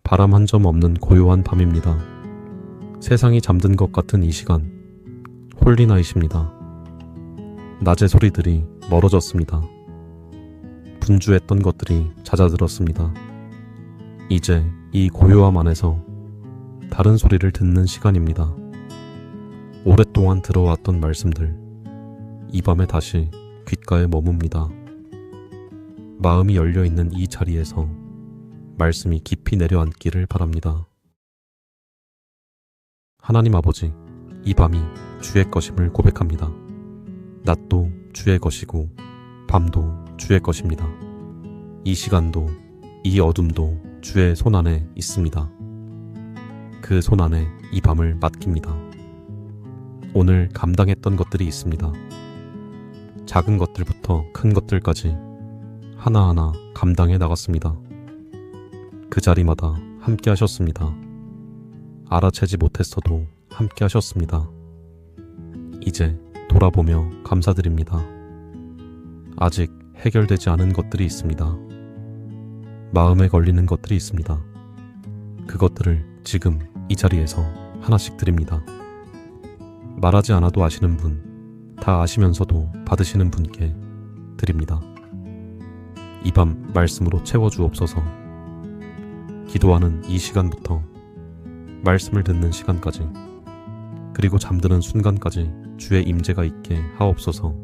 바람 한 점 없는 고요한 밤입니다. 세상이 잠든 것 같은 이 시간, 홀리나잇입니다. 낮의 소리들이 멀어졌습니다. 분주했던 것들이 잦아들었습니다. 이제 이 고요함 안에서 다른 소리를 듣는 시간입니다. 오랫동안 들어왔던 말씀들, 이 밤에 다시 귓가에 머뭅니다. 마음이 열려있는 이 자리에서 말씀이 깊이 내려앉기를 바랍니다. 하나님 아버지, 이 밤이 주의 것임을 고백합니다. 낮도 주의 것이고 밤도 주의 것입니다. 이 시간도 이 어둠도 주의 손안에 있습니다. 그 손안에 이 밤을 맡깁니다. 오늘 감당했던 것들이 있습니다. 작은 것들부터 큰 것들까지 하나하나 감당해 나갔습니다. 그 자리마다 함께 하셨습니다. 알아채지 못했어도 함께 하셨습니다. 이제 돌아보며 감사드립니다. 아직 해결되지 않은 것들이 있습니다. 마음에 걸리는 것들이 있습니다. 그것들을 지금 이 자리에서 하나씩 드립니다. 말하지 않아도 아시는 분, 다 아시면서도 받으시는 분께 드립니다. 이 밤 말씀으로 채워주옵소서. 기도하는 이 시간부터 말씀을 듣는 시간까지, 그리고 잠드는 순간까지 주의 임재가 있게 하옵소서.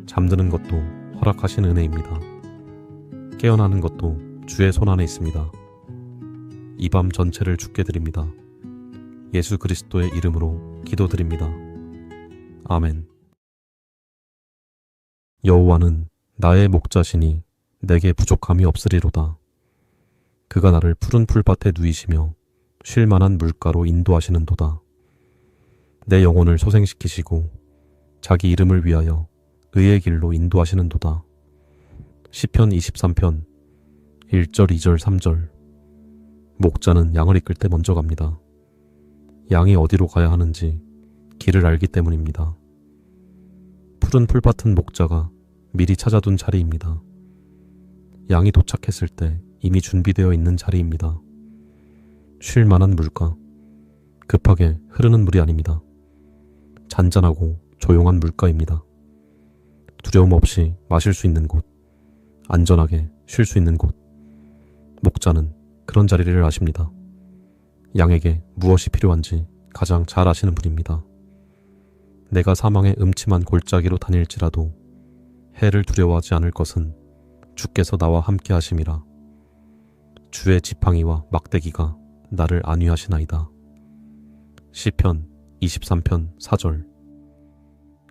잠드는 것도 허락하신 은혜입니다. 깨어나는 것도 주의 손안에 있습니다. 이 밤 전체를 주께 드립니다. 예수 그리스도의 이름으로 기도드립니다. 아멘. 여호와는 나의 목자시니 내게 부족함이 없으리로다. 그가 나를 푸른 풀밭에 누이시며 쉴 만한 물가로 인도하시는도다. 내 영혼을 소생시키시고 자기 이름을 위하여 의의 길로 인도하시는도다. 시편 23편 1절, 2절, 3절. 목자는 양을 이끌 때 먼저 갑니다. 양이 어디로 가야 하는지 길을 알기 때문입니다. 푸른 풀밭은 목자가 미리 찾아둔 자리입니다. 양이 도착했을 때 이미 준비되어 있는 자리입니다. 쉴 만한 물가, 급하게 흐르는 물이 아닙니다. 잔잔하고 조용한 물가입니다. 두려움 없이 마실 수 있는 곳, 안전하게 쉴 수 있는 곳. 목자는 그런 자리를 아십니다. 양에게 무엇이 필요한지 가장 잘 아시는 분입니다. 내가 사망의 음침한 골짜기로 다닐지라도 해를 두려워하지 않을 것은 주께서 나와 함께 하심이라. 주의 지팡이와 막대기가 나를 안위하시나이다. 시편 23편 4절.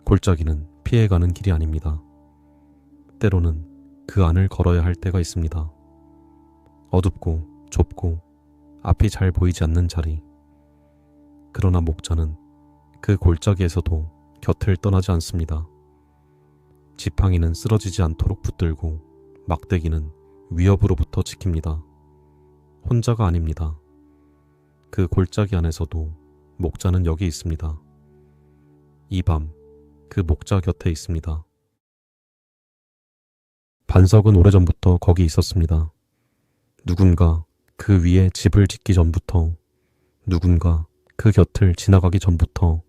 골짜기는 피해가는 길이 아닙니다. 때로는 그 안을 걸어야 할 때가 있습니다. 어둡고 좁고 앞이 잘 보이지 않는 자리. 그러나 목자는 그 골짜기에서도 곁을 떠나지 않습니다. 지팡이는 쓰러지지 않도록 붙들고 막대기는 위협으로부터 지킵니다. 혼자가 아닙니다. 그 골짜기 안에서도 목자는 여기 있습니다. 이 밤 그 목자 곁에 있습니다. 반석은 오래전부터 거기 있었습니다. 누군가 그 위에 집을 짓기 전부터, 누군가 그 곁을 지나가기 전부터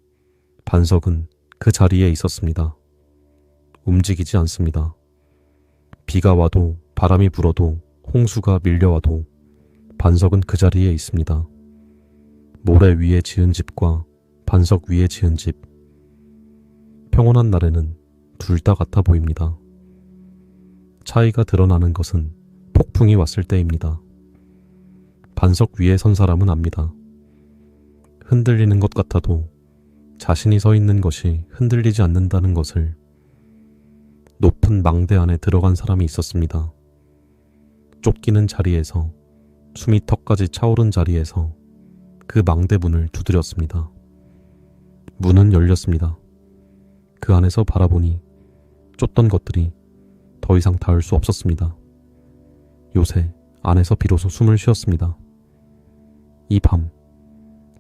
반석은 그 자리에 있었습니다. 움직이지 않습니다. 비가 와도 바람이 불어도 홍수가 밀려와도 반석은 그 자리에 있습니다. 모래 위에 지은 집과 반석 위에 지은 집. 평온한 날에는 둘 다 같아 보입니다. 차이가 드러나는 것은 폭풍이 왔을 때입니다. 반석 위에 선 사람은 압니다. 흔들리는 것 같아도 자신이 서 있는 것이 흔들리지 않는다는 것을. 높은 망대 안에 들어간 사람이 있었습니다. 쫓기는 자리에서, 숨이 턱까지 차오른 자리에서 그 망대 문을 두드렸습니다. 문은 열렸습니다. 그 안에서 바라보니 쫓던 것들이 더 이상 닿을 수 없었습니다. 요새 안에서 비로소 숨을 쉬었습니다. 이 밤,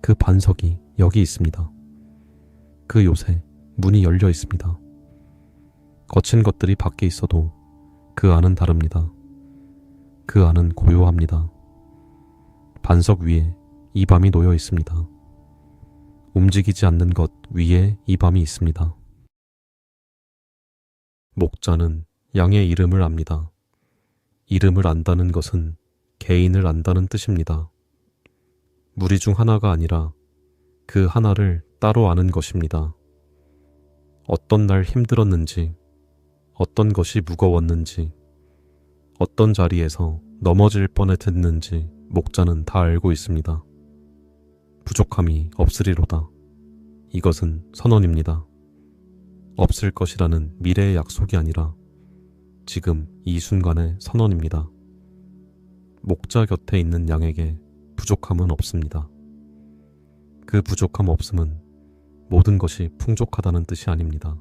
그 반석이 여기 있습니다. 그 요새 문이 열려 있습니다. 거친 것들이 밖에 있어도 그 안은 다릅니다. 그 안은 고요합니다. 반석 위에 이 밤이 놓여 있습니다. 움직이지 않는 것 위에 이 밤이 있습니다. 목자는 양의 이름을 압니다. 이름을 안다는 것은 개인을 안다는 뜻입니다. 무리 중 하나가 아니라 그 하나를 따로 아는 것입니다. 어떤 날 힘들었는지, 어떤 것이 무거웠는지, 어떤 자리에서 넘어질 뻔했는지 목자는 다 알고 있습니다. 부족함이 없으리로다. 이것은 선언입니다. 없을 것이라는 미래의 약속이 아니라 지금 이 순간의 선언입니다. 목자 곁에 있는 양에게 부족함은 없습니다. 그 부족함 없음은 모든 것이 풍족하다는 뜻이 아닙니다.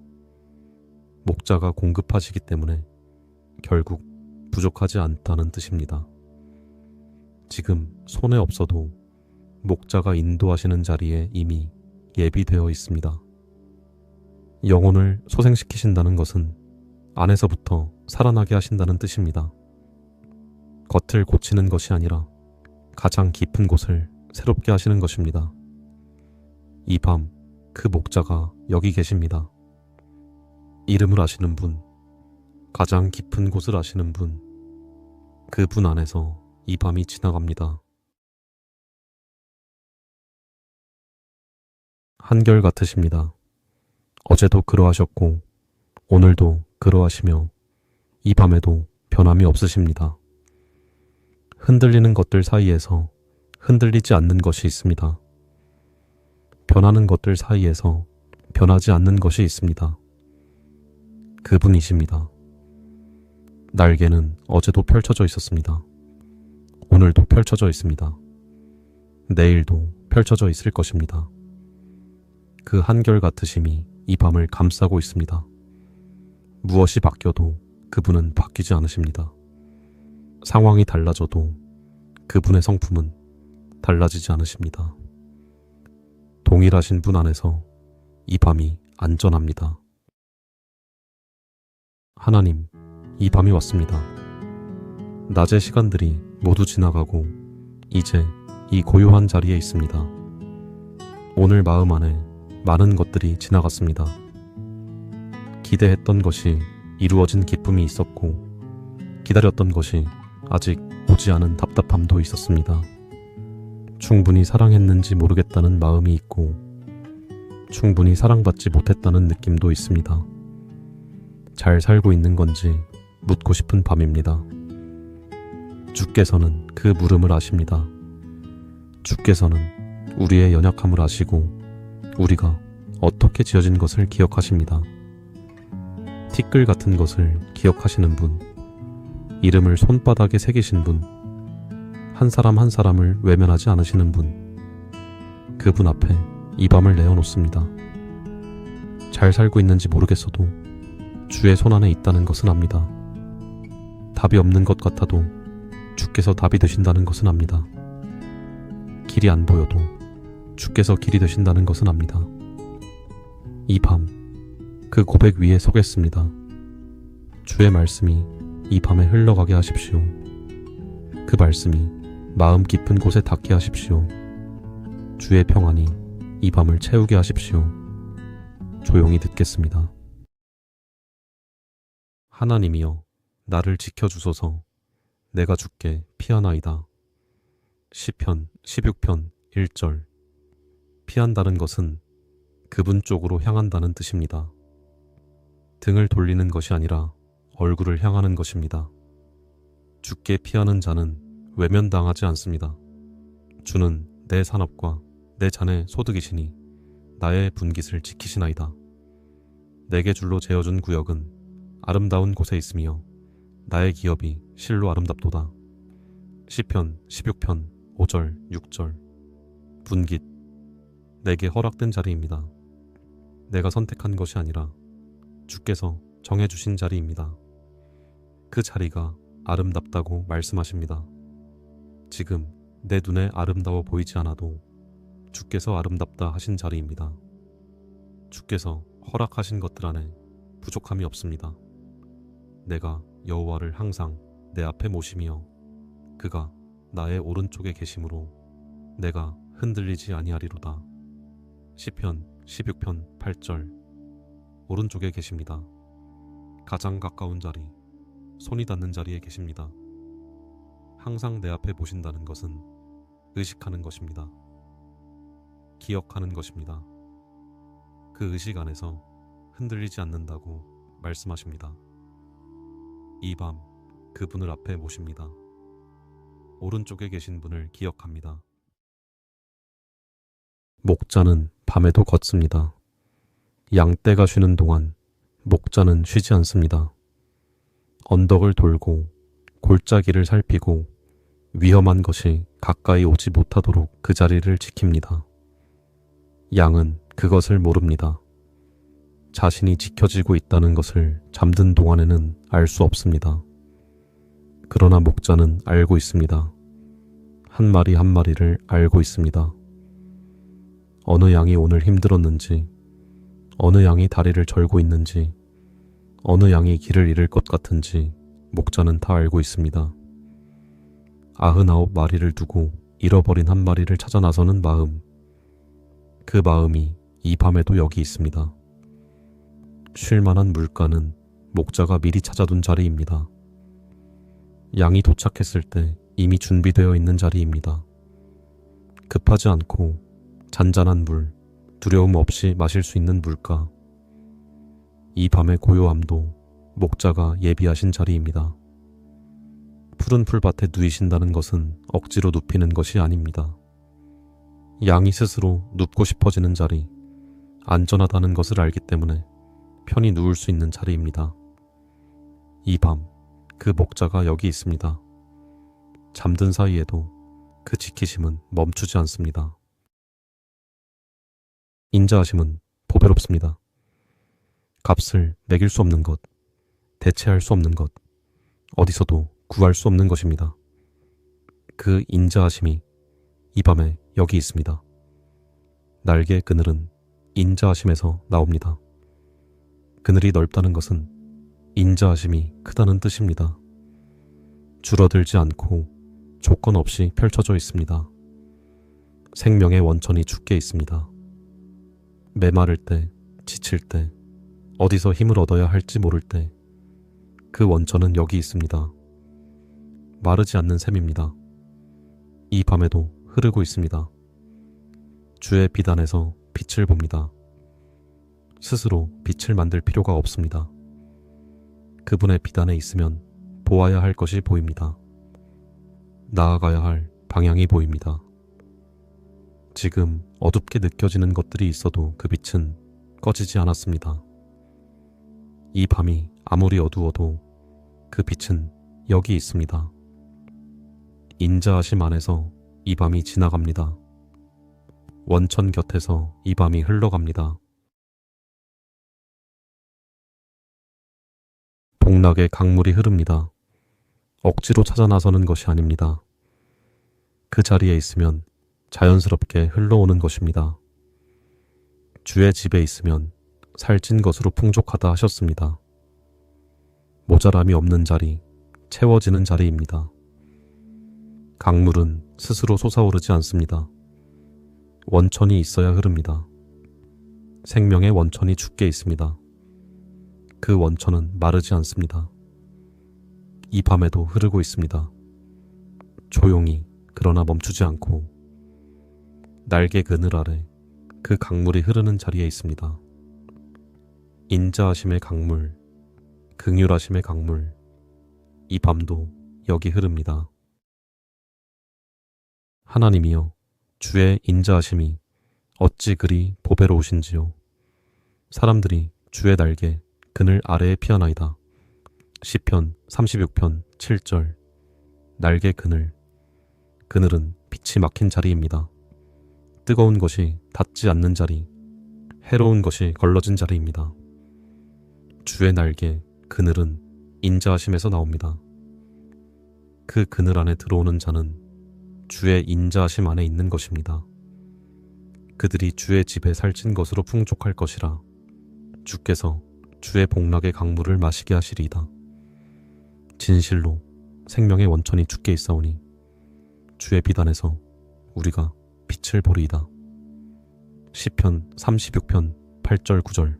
목자가 공급하시기 때문에 결국 부족하지 않다는 뜻입니다. 지금 손에 없어도 목자가 인도하시는 자리에 이미 예비되어 있습니다. 영혼을 소생시키신다는 것은 안에서부터 살아나게 하신다는 뜻입니다. 겉을 고치는 것이 아니라 가장 깊은 곳을 새롭게 하시는 것입니다. 이 밤 그 목자가 여기 계십니다. 이름을 아시는 분, 가장 깊은 곳을 아시는 분, 그분 안에서 이 밤이 지나갑니다. 한결같으십니다. 어제도 그러하셨고 오늘도 그러하시며 이 밤에도 변함이 없으십니다. 흔들리는 것들 사이에서 흔들리지 않는 것이 있습니다. 변하는 것들 사이에서 변하지 않는 것이 있습니다. 그분이십니다. 날개는 어제도 펼쳐져 있었습니다. 오늘도 펼쳐져 있습니다. 내일도 펼쳐져 있을 것입니다. 그 한결같으심이 이 밤을 감싸고 있습니다. 무엇이 바뀌어도 그분은 바뀌지 않으십니다. 상황이 달라져도 그분의 성품은 달라지지 않으십니다. 동일하신 분 안에서 이 밤이 안전합니다. 하나님, 이 밤이 왔습니다. 낮의 시간들이 모두 지나가고 이제 이 고요한 자리에 있습니다. 오늘 마음 안에 많은 것들이 지나갔습니다. 기대했던 것이 이루어진 기쁨이 있었고 기다렸던 것이 아직 오지 않은 답답함도 있었습니다. 충분히 사랑했는지 모르겠다는 마음이 있고 충분히 사랑받지 못했다는 느낌도 있습니다. 잘 살고 있는 건지 묻고 싶은 밤입니다. 주께서는 그 물음을 아십니다. 주께서는 우리의 연약함을 아시고 우리가 어떻게 지어진 것을 기억하십니다. 티끌 같은 것을 기억하시는 분, 이름을 손바닥에 새기신 분, 한 사람 한 사람을 외면하지 않으시는 분, 그분 앞에 이 밤을 내어놓습니다. 잘 살고 있는지 모르겠어도 주의 손안에 있다는 것은 압니다. 답이 없는 것 같아도 주께서 답이 되신다는 것은 압니다. 길이 안 보여도 주께서 길이 되신다는 것은 압니다. 이 밤 그 고백 위에 서겠습니다. 주의 말씀이 이 밤에 흘러가게 하십시오. 그 말씀이 마음 깊은 곳에 닿게 하십시오. 주의 평안이 이 밤을 채우게 하십시오. 조용히 듣겠습니다. 하나님이여, 나를 지켜주소서. 내가 주께 피하나이다. 시편 16편 1절. 피한다는 것은 그분 쪽으로 향한다는 뜻입니다. 등을 돌리는 것이 아니라 얼굴을 향하는 것입니다. 주께 피하는 자는 외면당하지 않습니다. 주는 내 산업과 내 잔의 소득이시니 나의 분깃을 지키시나이다. 내게 줄로 재어준 구역은 아름다운 곳에 있으며 나의 기업이 실로 아름답도다. 시편 16편 5절 6절. 분깃, 내게 허락된 자리입니다. 내가 선택한 것이 아니라 주께서 정해주신 자리입니다. 그 자리가 아름답다고 말씀하십니다. 지금 내 눈에 아름다워 보이지 않아도 주께서 아름답다 하신 자리입니다. 주께서 허락하신 것들 안에 부족함이 없습니다. 내가 여호와를 항상 내 앞에 모시며 그가 나의 오른쪽에 계심으로 내가 흔들리지 아니하리로다. 시편 16편 8절. 오른쪽에 계십니다. 가장 가까운 자리, 손이 닿는 자리에 계십니다. 항상 내 앞에 보신다는 것은 의식하는 것입니다. 기억하는 것입니다. 그 의식 안에서 흔들리지 않는다고 말씀하십니다. 이 밤 그분을 앞에 모십니다. 오른쪽에 계신 분을 기억합니다. 목자는 밤에도 걷습니다. 양떼가 쉬는 동안 목자는 쉬지 않습니다. 언덕을 돌고 골짜기를 살피고 위험한 것이 가까이 오지 못하도록 그 자리를 지킵니다. 양은 그것을 모릅니다. 자신이 지켜지고 있다는 것을 잠든 동안에는 알 수 없습니다. 그러나 목자는 알고 있습니다. 한 마리 한 마리를 알고 있습니다. 어느 양이 오늘 힘들었는지, 어느 양이 다리를 절고 있는지, 어느 양이 길을 잃을 것 같은지 목자는 다 알고 있습니다. 99마리를 두고 잃어버린 한 마리를 찾아 나서는 마음, 그 마음이 이 밤에도 여기 있습니다. 쉴만한 물가는 목자가 미리 찾아둔 자리입니다. 양이 도착했을 때 이미 준비되어 있는 자리입니다. 급하지 않고 잔잔한 물, 두려움 없이 마실 수 있는 물가. 이 밤의 고요함도 목자가 예비하신 자리입니다. 푸른 풀밭에 누이신다는 것은 억지로 눕히는 것이 아닙니다. 양이 스스로 눕고 싶어지는 자리, 안전하다는 것을 알기 때문에 편히 누울 수 있는 자리입니다. 이 밤 그 목자가 여기 있습니다. 잠든 사이에도 그 지키심은 멈추지 않습니다. 인자하심은 보배롭습니다. 값을 매길 수 없는 것, 대체할 수 없는 것, 어디서도 구할 수 없는 것입니다. 그 인자하심이 이 밤에 여기 있습니다. 날개 그늘은 인자하심에서 나옵니다. 그늘이 넓다는 것은 인자하심이 크다는 뜻입니다. 줄어들지 않고 조건 없이 펼쳐져 있습니다. 생명의 원천이 죽게 있습니다. 메마를 때, 지칠 때, 어디서 힘을 얻어야 할지 모를 때, 그 원천은 여기 있습니다. 마르지 않는 샘입니다. 이 밤에도 흐르고 있습니다. 주의 빛 안에서 빛을 봅니다. 스스로 빛을 만들 필요가 없습니다. 그분의 빛 안에 있으면 보아야 할 것이 보입니다. 나아가야 할 방향이 보입니다. 지금 어둡게 느껴지는 것들이 있어도 그 빛은 꺼지지 않았습니다. 이 밤이 아무리 어두워도 그 빛은 여기 있습니다. 인자하심 안에서 이 밤이 지나갑니다. 원천 곁에서 이 밤이 흘러갑니다. 복락의 강물이 흐릅니다. 억지로 찾아 나서는 것이 아닙니다. 그 자리에 있으면 자연스럽게 흘러오는 것입니다. 주의 집에 있으면 살찐 것으로 풍족하다 하셨습니다. 모자람이 없는 자리, 채워지는 자리입니다. 강물은 스스로 솟아오르지 않습니다. 원천이 있어야 흐릅니다. 생명의 원천이 죽게 있습니다. 그 원천은 마르지 않습니다. 이 밤에도 흐르고 있습니다. 조용히 그러나 멈추지 않고 날개 그늘 아래 그 강물이 흐르는 자리에 있습니다. 인자하심의 강물, 긍휼하심의 강물, 이 밤도 여기 흐릅니다. 하나님이여, 주의 인자하심이 어찌 그리 보배로우신지요. 사람들이 주의 날개 그늘 아래에 피하나이다. 시편 36편 7절. 날개 그늘. 그늘은 빛이 막힌 자리입니다. 뜨거운 것이 닿지 않는 자리, 해로운 것이 걸러진 자리입니다. 주의 날개 그늘은 인자하심에서 나옵니다. 그 그늘 안에 들어오는 자는 주의 인자하심 안에 있는 것입니다. 그들이 주의 집에 살찐 것으로 풍족할 것이라 주께서 주의 복락의 강물을 마시게 하시리이다. 진실로 생명의 원천이 주께 있사오니 주의 빛 안에서 우리가 빛을 보리이다. 시편 36편 8절 9절.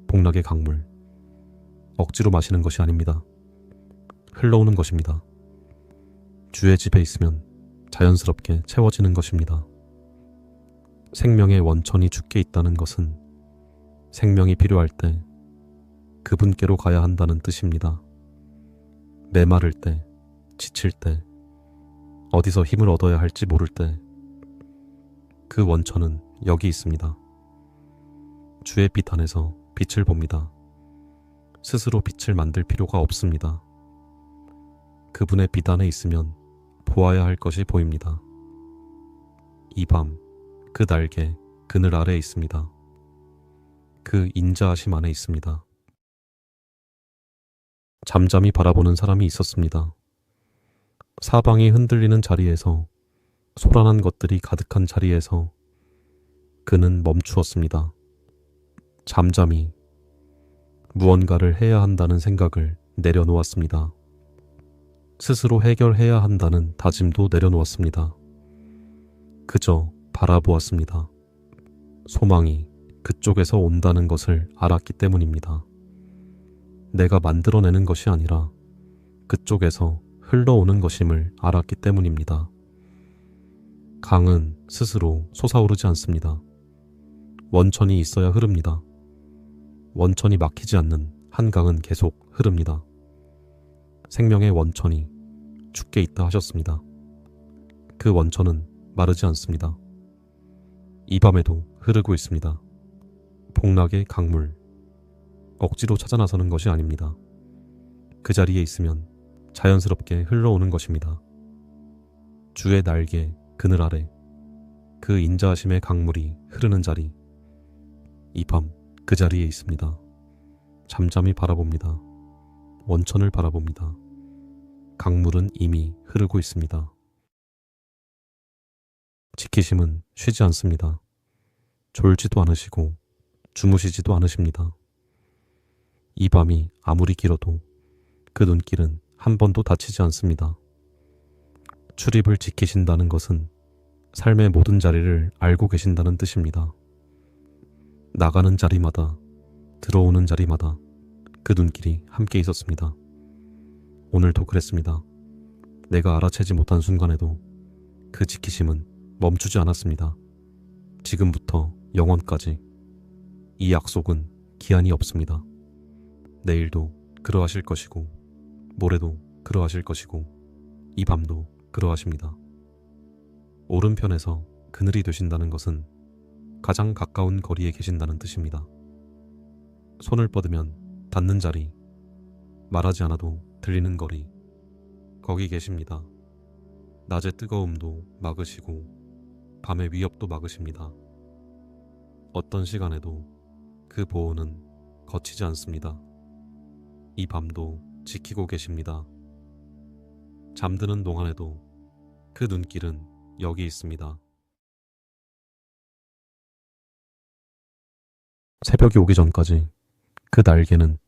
복락의 강물. 억지로 마시는 것이 아닙니다. 흘러오는 것입니다. 주의 집에 있으면 자연스럽게 채워지는 것입니다. 생명의 원천이 주께 있다는 것은 생명이 필요할 때 그분께로 가야 한다는 뜻입니다. 메마를 때, 지칠 때, 어디서 힘을 얻어야 할지 모를 때 그 원천은 여기 있습니다. 주의 빛 안에서 빛을 봅니다. 스스로 빛을 만들 필요가 없습니다. 그분의 빛 안에 있으면 보아야 할 것이 보입니다. 이 밤, 그 날개, 그늘 아래에 있습니다. 그 인자하심 안에 있습니다. 잠잠히 바라보는 사람이 있었습니다. 사방이 흔들리는 자리에서, 소란한 것들이 가득한 자리에서 그는 멈추었습니다. 잠잠히 무언가를 해야 한다는 생각을 내려놓았습니다. 스스로 해결해야 한다는 다짐도 내려놓았습니다. 그저 바라보았습니다. 소망이 그쪽에서 온다는 것을 알았기 때문입니다. 내가 만들어내는 것이 아니라 그쪽에서 흘러오는 것임을 알았기 때문입니다. 강은 스스로 솟아오르지 않습니다. 원천이 있어야 흐릅니다. 원천이 막히지 않는 한강은 계속 흐릅니다. 생명의 원천이 주께 있다 하셨습니다. 그 원천은 마르지 않습니다. 이 밤에도 흐르고 있습니다. 복락의 강물. 억지로 찾아 나서는 것이 아닙니다. 그 자리에 있으면 자연스럽게 흘러오는 것입니다. 주의 날개, 그늘 아래 그 인자하심의 강물이 흐르는 자리. 이 밤 그 자리에 있습니다. 잠잠히 바라봅니다. 원천을 바라봅니다. 강물은 이미 흐르고 있습니다. 지키심은 쉬지 않습니다. 졸지도 않으시고 주무시지도 않으십니다. 이 밤이 아무리 길어도 그 눈길은 한 번도 다치지 않습니다. 출입을 지키신다는 것은 삶의 모든 자리를 알고 계신다는 뜻입니다. 나가는 자리마다, 들어오는 자리마다 그 눈길이 함께 있었습니다. 오늘도 그랬습니다. 내가 알아채지 못한 순간에도 그 지키심은 멈추지 않았습니다. 지금부터 영원까지 이 약속은 기한이 없습니다. 내일도 그러하실 것이고 모레도 그러하실 것이고 이 밤도 그러하십니다. 오른편에서 그늘이 되신다는 것은 가장 가까운 거리에 계신다는 뜻입니다. 손을 뻗으면 닿는 자리, 말하지 않아도 들리는 거리, 거기 계십니다. 낮의 뜨거움도 막으시고 밤의 위협도 막으십니다. 어떤 시간에도 그 보호는 거치지 않습니다. 이 밤도 지키고 계십니다. 잠드는 동안에도 그 눈길은 여기 있습니다. 새벽이 오기 전까지 그 날개는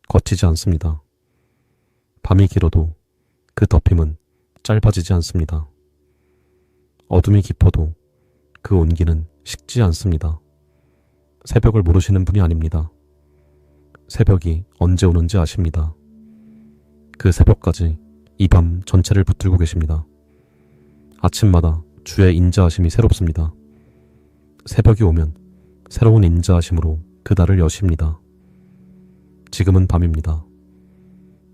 거치지 않습니다. 밤이 길어도 그 덮임은 짧아지지 않습니다. 어둠이 깊어도 그 온기는 식지 않습니다. 새벽을 모르시는 분이 아닙니다. 새벽이 언제 오는지 아십니다. 그 새벽까지 이 밤 전체를 붙들고 계십니다. 아침마다 주의 인자하심이 새롭습니다. 새벽이 오면 새로운 인자하심으로 그 달을 여십니다. 지금은 밤입니다.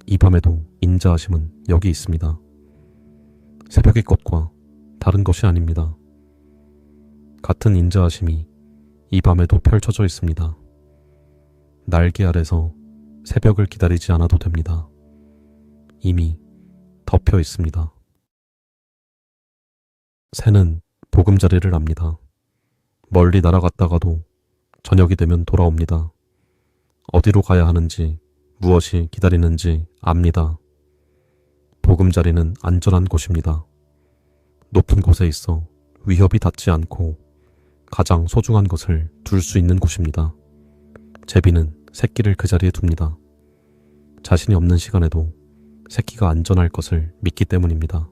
이 밤에도 인자하심은 여기 있습니다. 새벽의 것과 다른 것이 아닙니다. 같은 인자하심이 이 밤에도 펼쳐져 있습니다. 날개 아래서 새벽을 기다리지 않아도 됩니다. 이미 덮여 있습니다. 새는 보금자리를 압니다. 멀리 날아갔다가도 저녁이 되면 돌아옵니다. 어디로 가야 하는지, 무엇이 기다리는지 압니다. 보금자리는 안전한 곳입니다. 높은 곳에 있어 위협이 닿지 않고 가장 소중한 것을 둘 수 있는 곳입니다. 제비는 새끼를 그 자리에 둡니다. 자신이 없는 시간에도 새끼가 안전할 것을 믿기 때문입니다.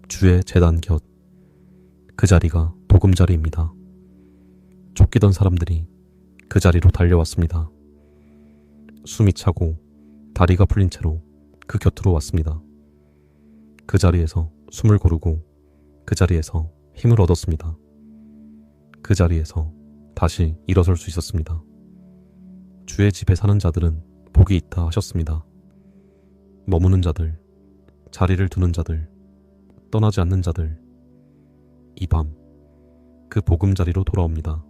주의 제단 곁, 그 자리가 보금자리입니다. 쫓기던 사람들이 그 자리로 달려왔습니다. 숨이 차고 다리가 풀린 채로 그 곁으로 왔습니다. 그 자리에서 숨을 고르고 그 자리에서 힘을 얻었습니다. 그 자리에서 다시 일어설 수 있었습니다. 주의 집에 사는 자들은 복이 있다 하셨습니다. 머무는 자들, 자리를 두는 자들, 떠나지 않는 자들, 이 밤 그 보금자리로 돌아옵니다.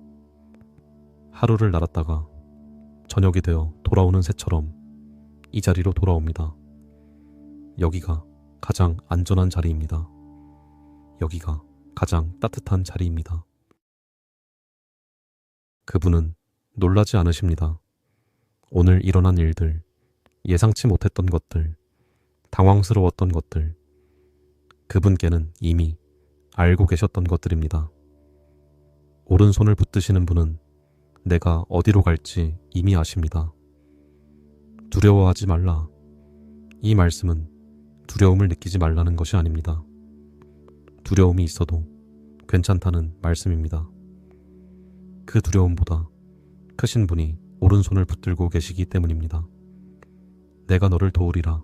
하루를 날았다가 저녁이 되어 돌아오는 새처럼 이 자리로 돌아옵니다. 여기가 가장 안전한 자리입니다. 여기가 가장 따뜻한 자리입니다. 그분은 놀라지 않으십니다. 오늘 일어난 일들, 예상치 못했던 것들, 당황스러웠던 것들, 그분께는 이미 알고 계셨던 것들입니다. 오른손을 붙드시는 분은 내가 어디로 갈지 이미 아십니다. 두려워하지 말라. 이 말씀은 두려움을 느끼지 말라는 것이 아닙니다. 두려움이 있어도 괜찮다는 말씀입니다. 그 두려움보다 크신 분이 오른손을 붙들고 계시기 때문입니다. 내가 너를 도우리라.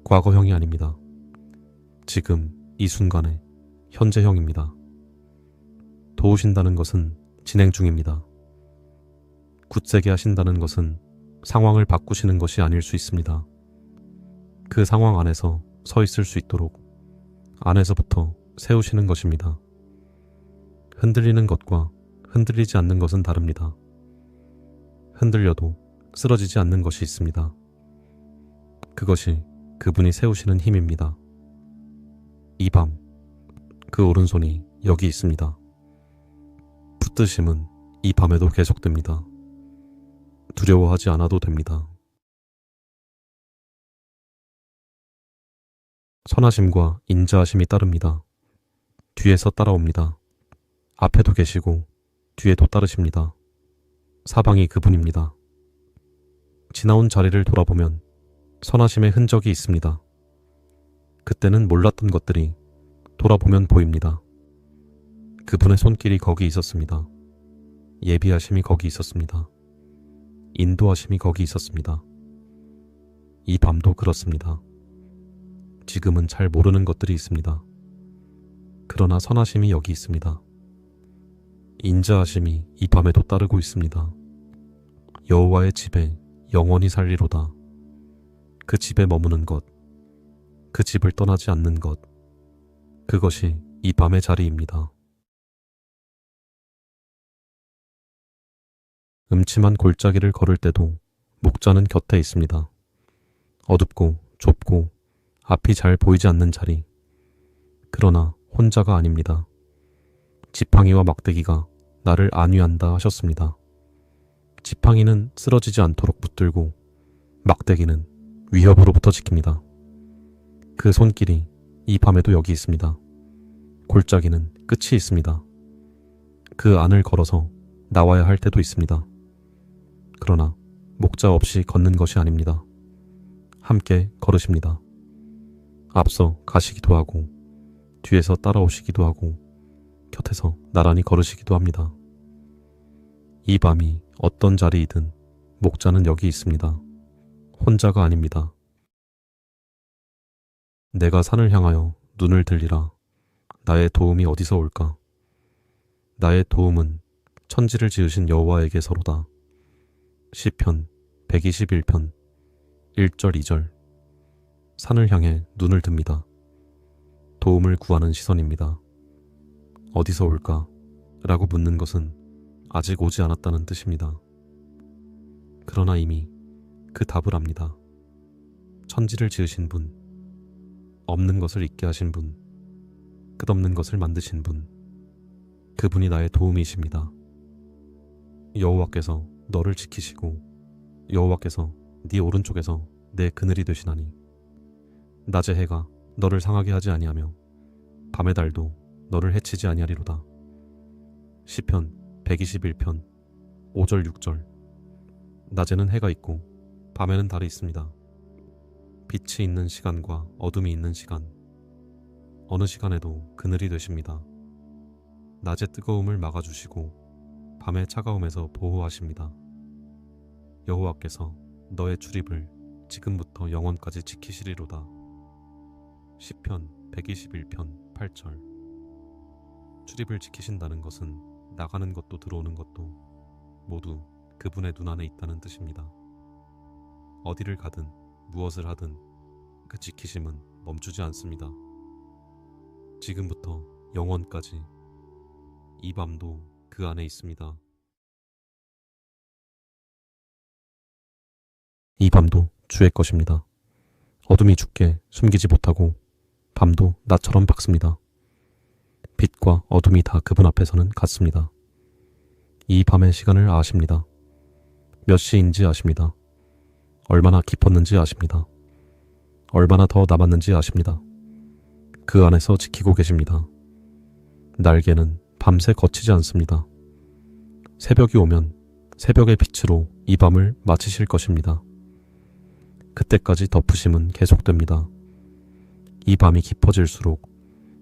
과거형이 아닙니다. 지금 이 순간의 현재형입니다. 도우신다는 것은 진행 중입니다. 굳세게 하신다는 것은 상황을 바꾸시는 것이 아닐 수 있습니다. 그 상황 안에서 서 있을 수 있도록 안에서부터 세우시는 것입니다. 흔들리는 것과 흔들리지 않는 것은 다릅니다. 흔들려도 쓰러지지 않는 것이 있습니다. 그것이 그분이 세우시는 힘입니다. 이 밤, 그 오른손이 여기 있습니다. 붙드심은 이 밤에도 계속됩니다. 두려워하지 않아도 됩니다. 선하심과 인자하심이 따릅니다. 뒤에서 따라옵니다. 앞에도 계시고 뒤에도 따르십니다. 사방이 그분입니다. 지나온 자리를 돌아보면 선하심의 흔적이 있습니다. 그때는 몰랐던 것들이 돌아보면 보입니다. 그분의 손길이 거기 있었습니다. 예비하심이 거기 있었습니다. 인도하심이 거기 있었습니다. 이 밤도 그렇습니다. 지금은 잘 모르는 것들이 있습니다. 그러나 선하심이 여기 있습니다. 인자하심이 이 밤에도 따르고 있습니다. 여호와의 집에 영원히 살리로다. 그 집에 머무는 것, 그 집을 떠나지 않는 것, 그것이 이 밤의 자리입니다. 음침한 골짜기를 걸을 때도 목자는 곁에 있습니다. 어둡고 좁고 앞이 잘 보이지 않는 자리. 그러나 혼자가 아닙니다. 지팡이와 막대기가 나를 안위한다 하셨습니다. 지팡이는 쓰러지지 않도록 붙들고 막대기는 위협으로부터 지킵니다. 그 손길이 이 밤에도 여기 있습니다. 골짜기는 끝이 있습니다. 그 안을 걸어서 나와야 할 때도 있습니다. 그러나 목자 없이 걷는 것이 아닙니다. 함께 걸으십니다. 앞서 가시기도 하고 뒤에서 따라오시기도 하고 곁에서 나란히 걸으시기도 합니다. 이 밤이 어떤 자리이든 목자는 여기 있습니다. 혼자가 아닙니다. 내가 산을 향하여 눈을 들리라. 나의 도움이 어디서 올까? 나의 도움은 천지를 지으신 여호와에게서로다. 시편 121편 1절 2절. 산을 향해 눈을 듭니다. 도움을 구하는 시선입니다. 어디서 올까? 라고 묻는 것은 아직 오지 않았다는 뜻입니다. 그러나 이미 그 답을 압니다. 천지를 지으신 분, 없는 것을 있게 하신 분, 끝없는 것을 만드신 분, 그분이 나의 도움이십니다. 여호와께서 너를 지키시고 여호와께서 네 오른쪽에서 내 그늘이 되시나니 낮의 해가 너를 상하게 하지 아니하며 밤의 달도 너를 해치지 아니하리로다. 시편 121편 5절 6절. 낮에는 해가 있고 밤에는 달이 있습니다. 빛이 있는 시간과 어둠이 있는 시간, 어느 시간에도 그늘이 되십니다. 낮의 뜨거움을 막아주시고 밤의 차가움에서 보호하십니다. 여호와께서 너의 출입을 지금부터 영원까지 지키시리로다. 시편 121편 8절. 출입을 지키신다는 것은 나가는 것도 들어오는 것도 모두 그분의 눈 안에 있다는 뜻입니다. 어디를 가든 무엇을 하든 그 지키심은 멈추지 않습니다. 지금부터 영원까지 이 밤도 그 안에 있습니다. 이 밤도 주의 것입니다. 어둠이 죽게 숨기지 못하고 밤도 나처럼 밝습니다. 빛과 어둠이 다 그분 앞에서는 같습니다. 이 밤의 시간을 아십니다. 몇 시인지 아십니다. 얼마나 깊었는지 아십니다. 얼마나 더 남았는지 아십니다. 그 안에서 지키고 계십니다. 날개는 밤새 거치지 않습니다. 새벽이 오면 새벽의 빛으로 이 밤을 마치실 것입니다. 그때까지 덮으심은 계속됩니다. 이 밤이 깊어질수록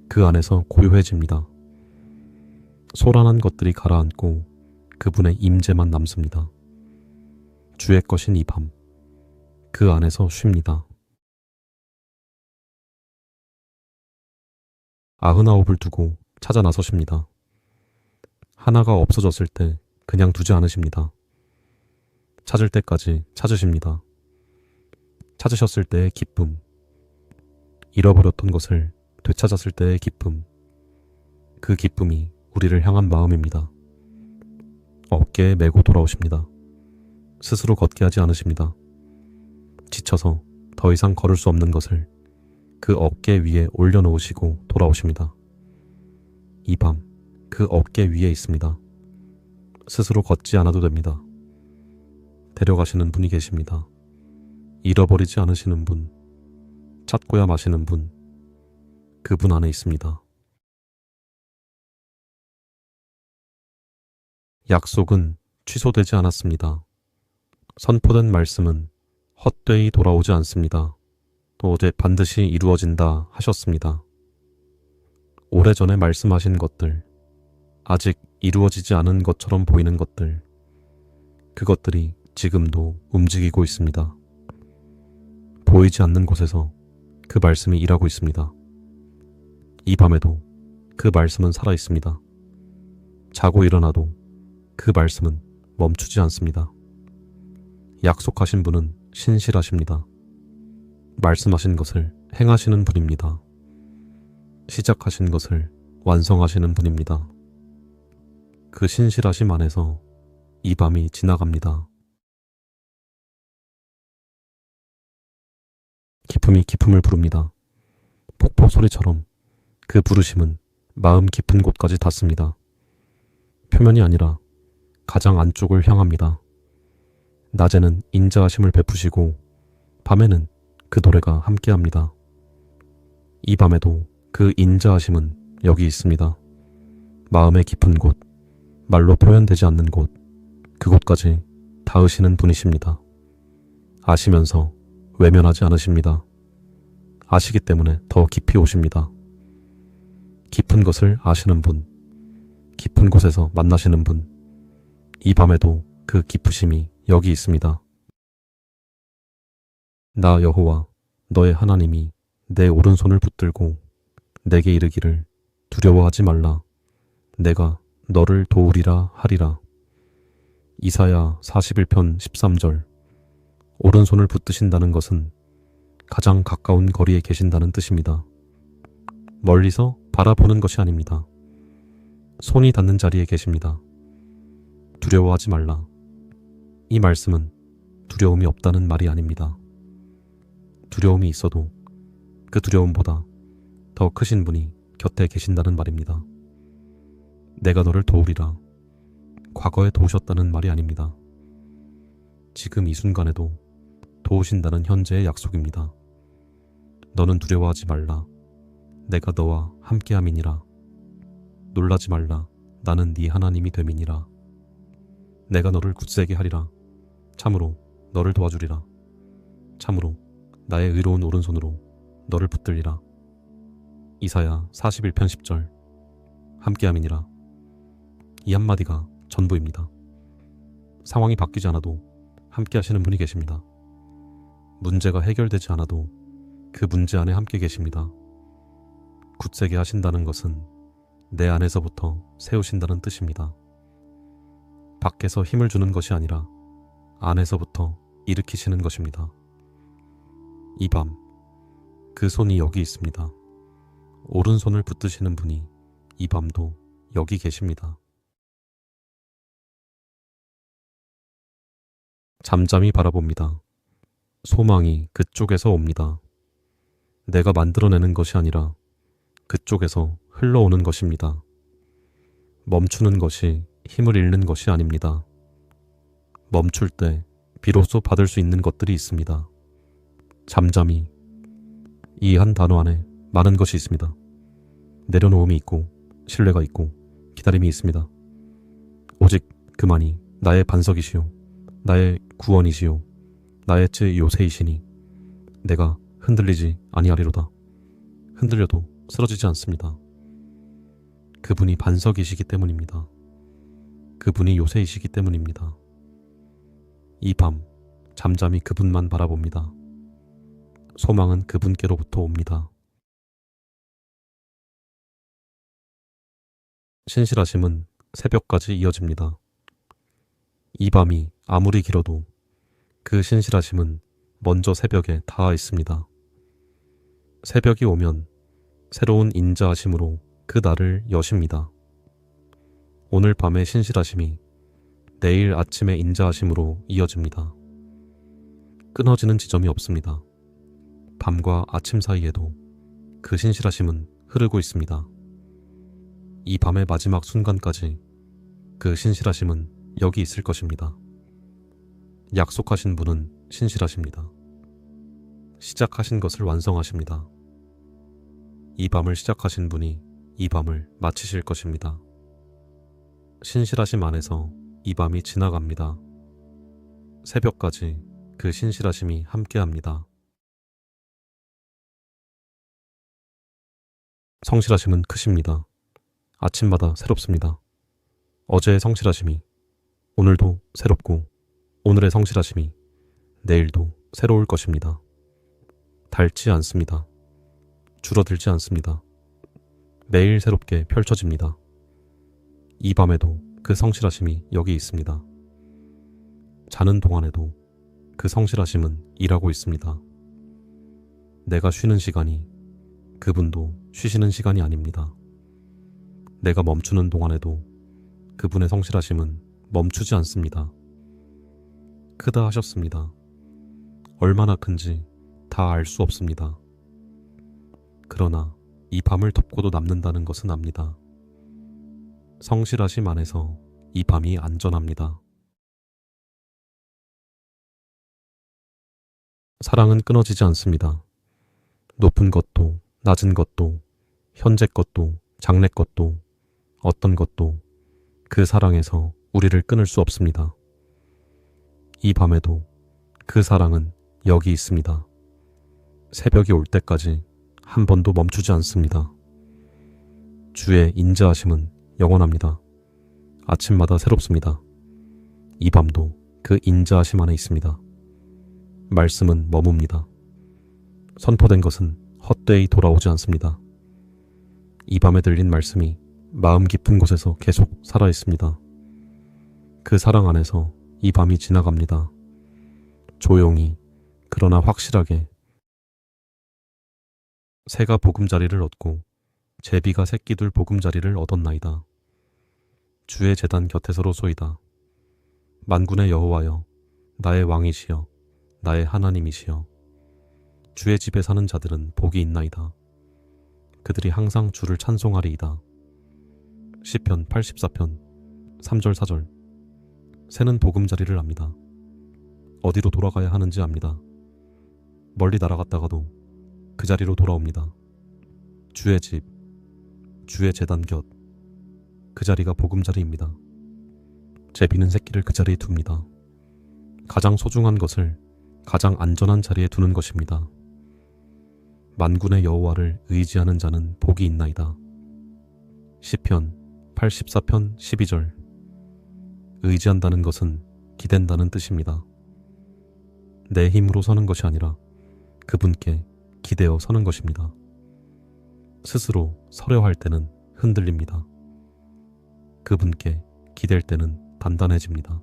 그 안에서 고요해집니다. 소란한 것들이 가라앉고 그분의 임재만 남습니다. 주의 것인 이 밤, 그 안에서 쉽니다. 99을 두고 찾아 나서십니다. 하나가 없어졌을 때 그냥 두지 않으십니다. 찾을 때까지 찾으십니다. 찾으셨을 때의 기쁨, 잃어버렸던 것을 되찾았을 때의 기쁨, 그 기쁨이 우리를 향한 마음입니다. 어깨에 메고 돌아오십니다. 스스로 걷게 하지 않으십니다. 지쳐서 더 이상 걸을 수 없는 것을 그 어깨 위에 올려놓으시고 돌아오십니다. 이 밤 그 어깨 위에 있습니다. 스스로 걷지 않아도 됩니다. 데려가시는 분이 계십니다. 잃어버리지 않으시는 분, 찾고야 마시는 분, 그분 안에 있습니다. 약속은 취소되지 않았습니다. 선포된 말씀은 헛되이 돌아오지 않습니다. 또 어제 반드시 이루어진다 하셨습니다. 오래전에 말씀하신 것들, 아직 이루어지지 않은 것처럼 보이는 것들, 그것들이 지금도 움직이고 있습니다. 보이지 않는 곳에서 그 말씀이 일하고 있습니다. 이 밤에도 그 말씀은 살아있습니다. 자고 일어나도 그 말씀은 멈추지 않습니다. 약속하신 분은 신실하십니다. 말씀하신 것을 행하시는 분입니다. 시작하신 것을 완성하시는 분입니다. 그 신실하심 안에서 이 밤이 지나갑니다. 기쁨이 기쁨을 부릅니다. 폭포 소리처럼 그 부르심은 마음 깊은 곳까지 닿습니다. 표면이 아니라 가장 안쪽을 향합니다. 낮에는 인자하심을 베푸시고 밤에는 그 노래가 함께합니다. 이 밤에도 그 인자하심은 여기 있습니다. 마음의 깊은 곳, 말로 표현되지 않는 곳, 그곳까지 닿으시는 분이십니다. 아시면서 외면하지 않으십니다. 아시기 때문에 더 깊이 오십니다. 깊은 것을 아시는 분, 깊은 곳에서 만나시는 분, 이 밤에도 그 깊으심이 여기 있습니다. 나 여호와 너의 하나님이 내 오른손을 붙들고 내게 이르기를 두려워하지 말라. 내가 너를 도우리라 하리라. 이사야 41편 13절. 오른손을 붙드신다는 것은 가장 가까운 거리에 계신다는 뜻입니다. 멀리서 바라보는 것이 아닙니다. 손이 닿는 자리에 계십니다. 두려워하지 말라. 이 말씀은 두려움이 없다는 말이 아닙니다. 두려움이 있어도 그 두려움보다 더 크신 분이 곁에 계신다는 말입니다. 내가 너를 도우리라. 과거에 도우셨다는 말이 아닙니다. 지금 이 순간에도 도우신다는 현재의 약속입니다. 너는 두려워하지 말라. 내가 너와 함께함이니라. 놀라지 말라. 나는 네 하나님이 됨이니라. 내가 너를 굳세게 하리라. 참으로 너를 도와주리라. 참으로 나의 의로운 오른손으로 너를 붙들리라. 이사야 41편 10절. 함께함이니라. 이 한마디가 전부입니다. 상황이 바뀌지 않아도 함께 하시는 분이 계십니다. 문제가 해결되지 않아도 그 문제 안에 함께 계십니다. 굳세게 하신다는 것은 내 안에서부터 세우신다는 뜻입니다. 밖에서 힘을 주는 것이 아니라 안에서부터 일으키시는 것입니다. 이 밤, 그 손이 여기 있습니다. 오른손을 붙드시는 분이 이 밤도 여기 계십니다. 잠잠히 바라봅니다. 소망이 그쪽에서 옵니다. 내가 만들어내는 것이 아니라 그쪽에서 흘러오는 것입니다. 멈추는 것이 힘을 잃는 것이 아닙니다. 멈출 때 비로소 받을 수 있는 것들이 있습니다. 잠잠히. 이 한 단어 안에 많은 것이 있습니다. 내려놓음이 있고 신뢰가 있고 기다림이 있습니다. 오직 그만이 나의 반석이시요 나의 구원이시요 나의 제 요새이시니 내가 흔들리지 아니하리로다. 흔들려도 쓰러지지 않습니다. 그분이 반석이시기 때문입니다. 그분이 요새이시기 때문입니다. 이 밤 잠잠히 그분만 바라봅니다. 소망은 그분께로부터 옵니다. 신실하심은 새벽까지 이어집니다. 이 밤이 아무리 길어도 그 신실하심은 먼저 새벽에 닿아 있습니다. 새벽이 오면 새로운 인자하심으로 그 날을 여십니다. 오늘 밤의 신실하심이 내일 아침의 인자하심으로 이어집니다. 끊어지는 지점이 없습니다. 밤과 아침 사이에도 그 신실하심은 흐르고 있습니다. 이 밤의 마지막 순간까지 그 신실하심은 여기 있을 것입니다. 약속하신 분은 신실하십니다. 시작하신 것을 완성하십니다. 이 밤을 시작하신 분이 이 밤을 마치실 것입니다. 신실하심 안에서 이 밤이 지나갑니다. 새벽까지 그 신실하심이 함께합니다. 성실하심은 크십니다. 아침마다 새롭습니다. 어제의 성실하심이 오늘도 새롭고 오늘의 성실하심이 내일도 새로울 것입니다. 닳지 않습니다. 줄어들지 않습니다. 매일 새롭게 펼쳐집니다. 이 밤에도 그 성실하심이 여기 있습니다. 자는 동안에도 그 성실하심은 일하고 있습니다. 내가 쉬는 시간이 그분도 쉬시는 시간이 아닙니다. 내가 멈추는 동안에도 그분의 성실하심은 멈추지 않습니다. 크다 하셨습니다. 얼마나 큰지 다 알 수 없습니다. 그러나 이 밤을 덮고도 남는다는 것은 압니다. 성실하심 안에서 이 밤이 안전합니다. 사랑은 끊어지지 않습니다. 높은 것도 낮은 것도 현재 것도 장래 것도 어떤 것도 그 사랑에서 우리를 끊을 수 없습니다. 이 밤에도 그 사랑은 여기 있습니다. 새벽이 올 때까지 한 번도 멈추지 않습니다. 주의 인자하심은 영원합니다. 아침마다 새롭습니다. 이 밤도 그 인자하심 안에 있습니다. 말씀은 머뭅니다. 선포된 것은 헛되이 돌아오지 않습니다. 이 밤에 들린 말씀이 마음 깊은 곳에서 계속 살아있습니다. 그 사랑 안에서 이 밤이 지나갑니다. 조용히 그러나 확실하게 새가 보금자리를 얻고 제비가 새끼둘 보금자리를 얻었나이다. 주의 제단 곁에서로소이다. 만군의 여호와여, 나의 왕이시여, 나의 하나님이시여. 주의 집에 사는 자들은 복이 있나이다. 그들이 항상 주를 찬송하리이다. 시편 84편 3절 4절. 새는 보금자리를 압니다. 어디로 돌아가야 하는지 압니다. 멀리 날아갔다가도 그 자리로 돌아옵니다. 주의 집, 주의 제단 곁, 그 자리가 보금자리입니다. 제비는 새끼를 그 자리에 둡니다. 가장 소중한 것을 가장 안전한 자리에 두는 것입니다. 만군의 여호와를 의지하는 자는 복이 있나이다. 시편 84편 12절. 의지한다는 것은 기댄다는 뜻입니다. 내 힘으로 서는 것이 아니라 그분께 기대어 서는 것입니다. 스스로 서려 할 때는 흔들립니다. 그분께 기댈 때는 단단해집니다.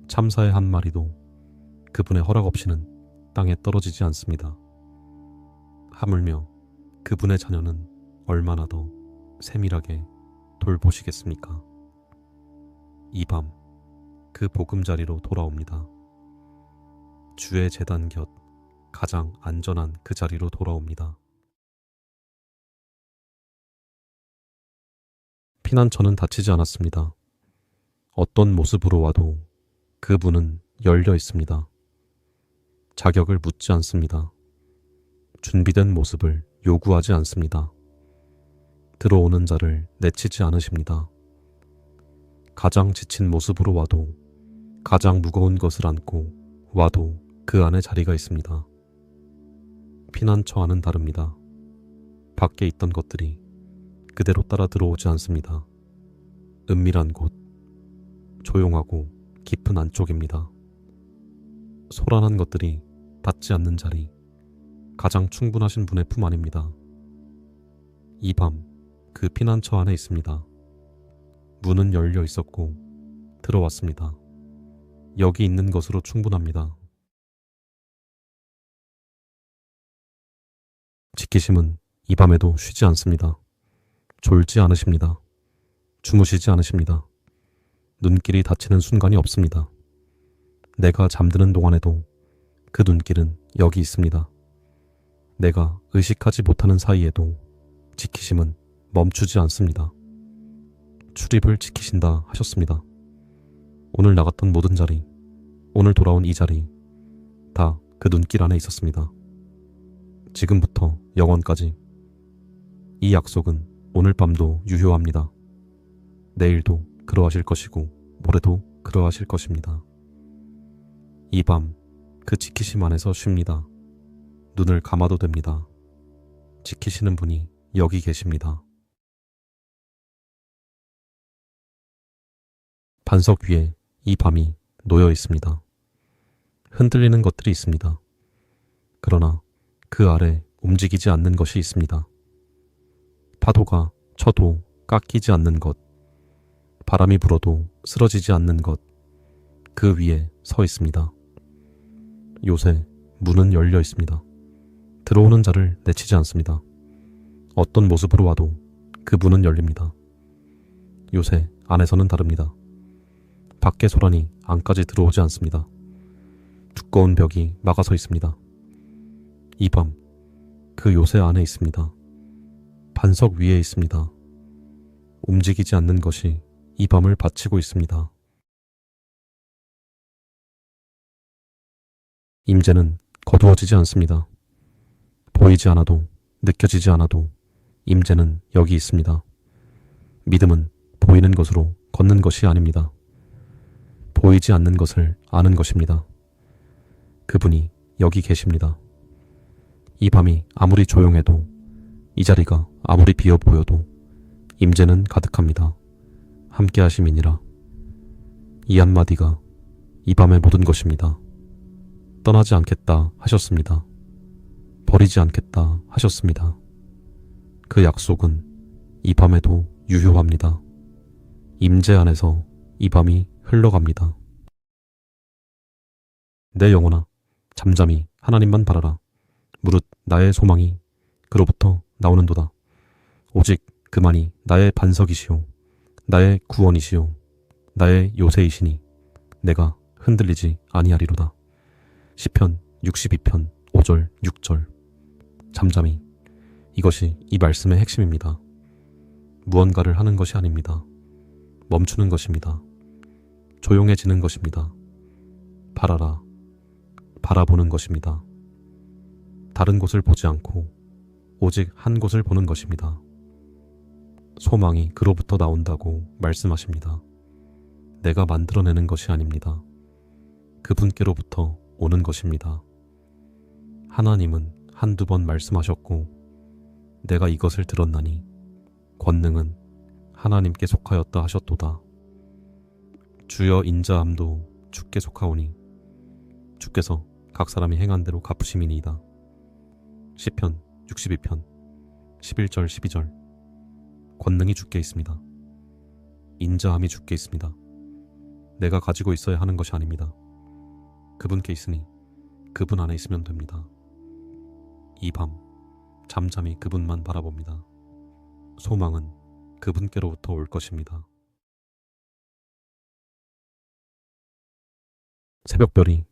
참사의 한 마리도 그분의 허락 없이는 땅에 떨어지지 않습니다. 하물며 그분의 자녀는 얼마나 더 세밀하게 돌보시겠습니까? 이 밤 그 보금자리로 돌아옵니다. 주의 제단 곁 가장 안전한 그 자리로 돌아옵니다. 피난처는 닫히지 않았습니다. 어떤 모습으로 와도 그 문은 열려 있습니다. 자격을 묻지 않습니다. 준비된 모습을 요구하지 않습니다. 들어오는 자를 내치지 않으십니다. 가장 지친 모습으로 와도 가장 무거운 것을 안고 와도 그 안에 자리가 있습니다. 피난처와는 다릅니다. 밖에 있던 것들이 그대로 따라 들어오지 않습니다. 은밀한 곳, 조용하고 깊은 안쪽입니다. 소란한 것들이 닿지 않는 자리, 가장 충분하신 분의 품 안입니다. 이 밤 그 피난처 안에 있습니다. 문은 열려 있었고 들어왔습니다. 여기 있는 것으로 충분합니다. 지키심은 이 밤에도 쉬지 않습니다. 졸지 않으십니다. 주무시지 않으십니다. 눈길이 닫히는 순간이 없습니다. 내가 잠드는 동안에도 그 눈길은 여기 있습니다. 내가 의식하지 못하는 사이에도 지키심은 멈추지 않습니다. 출입을 지키신다 하셨습니다. 오늘 나갔던 모든 자리, 오늘 돌아온 이 자리, 다 그 눈길 안에 있었습니다. 지금부터 영원까지 이 약속은 오늘 밤도 유효합니다. 내일도 그러하실 것이고 모레도 그러하실 것입니다. 이 밤 그 지키심 안에서 쉽니다. 눈을 감아도 됩니다. 지키시는 분이 여기 계십니다. 반석 위에 이 밤이 놓여 있습니다. 흔들리는 것들이 있습니다. 그러나 그 아래 움직이지 않는 것이 있습니다. 파도가 쳐도 깎이지 않는 것, 바람이 불어도 쓰러지지 않는 것, 그 위에 서 있습니다. 요새 문은 열려 있습니다. 들어오는 자를 내치지 않습니다. 어떤 모습으로 와도 그 문은 열립니다. 요새 안에서는 다릅니다. 밖의 소란이 안까지 들어오지 않습니다. 두꺼운 벽이 막아서 있습니다. 이 밤 그 요새 안에 있습니다. 반석 위에 있습니다. 움직이지 않는 것이 이 밤을 바치고 있습니다. 임재는 거두어지지 않습니다. 보이지 않아도 느껴지지 않아도 임재는 여기 있습니다. 믿음은 보이는 것으로 걷는 것이 아닙니다. 보이지 않는 것을 아는 것입니다. 그분이 여기 계십니다. 이 밤이 아무리 조용해도 이 자리가 아무리 비어 보여도 임재는 가득합니다. 함께 하심이니라. 이 한마디가 이 밤의 모든 것입니다. 떠나지 않겠다 하셨습니다. 버리지 않겠다 하셨습니다. 그 약속은 이 밤에도 유효합니다. 임재 안에서 이 밤이 흘러갑니다. 내 영혼아, 잠잠히 하나님만 바라라. 무릇 나의 소망이 그로부터 나오는도다. 오직 그만이 나의 반석이시오, 나의 구원이시오, 나의 요새이시니 내가 흔들리지 아니하리로다. 시편 62편 5절 6절. 잠잠히, 이것이 이 말씀의 핵심입니다. 무언가를 하는 것이 아닙니다. 멈추는 것입니다. 조용해지는 것입니다. 바라라, 바라보는 것입니다. 다른 곳을 보지 않고 오직 한 곳을 보는 것입니다. 소망이 그로부터 나온다고 말씀하십니다. 내가 만들어내는 것이 아닙니다. 그분께로부터 오는 것입니다. 하나님은 한두 번 말씀하셨고 내가 이것을 들었나니 권능은 하나님께 속하였다 하셨도다. 주여 인자함도 주께 속하오니 주께서 각 사람이 행한 대로 갚으심이니이다. 시편 62편 11절 12절. 권능이 주께 있습니다. 인자함이 주께 있습니다. 내가 가지고 있어야 하는 것이 아닙니다. 그분께 있으니 그분 안에 있으면 됩니다. 이 밤 잠잠히 그분만 바라봅니다. 소망은 그분께로부터 올 것입니다. 새벽별이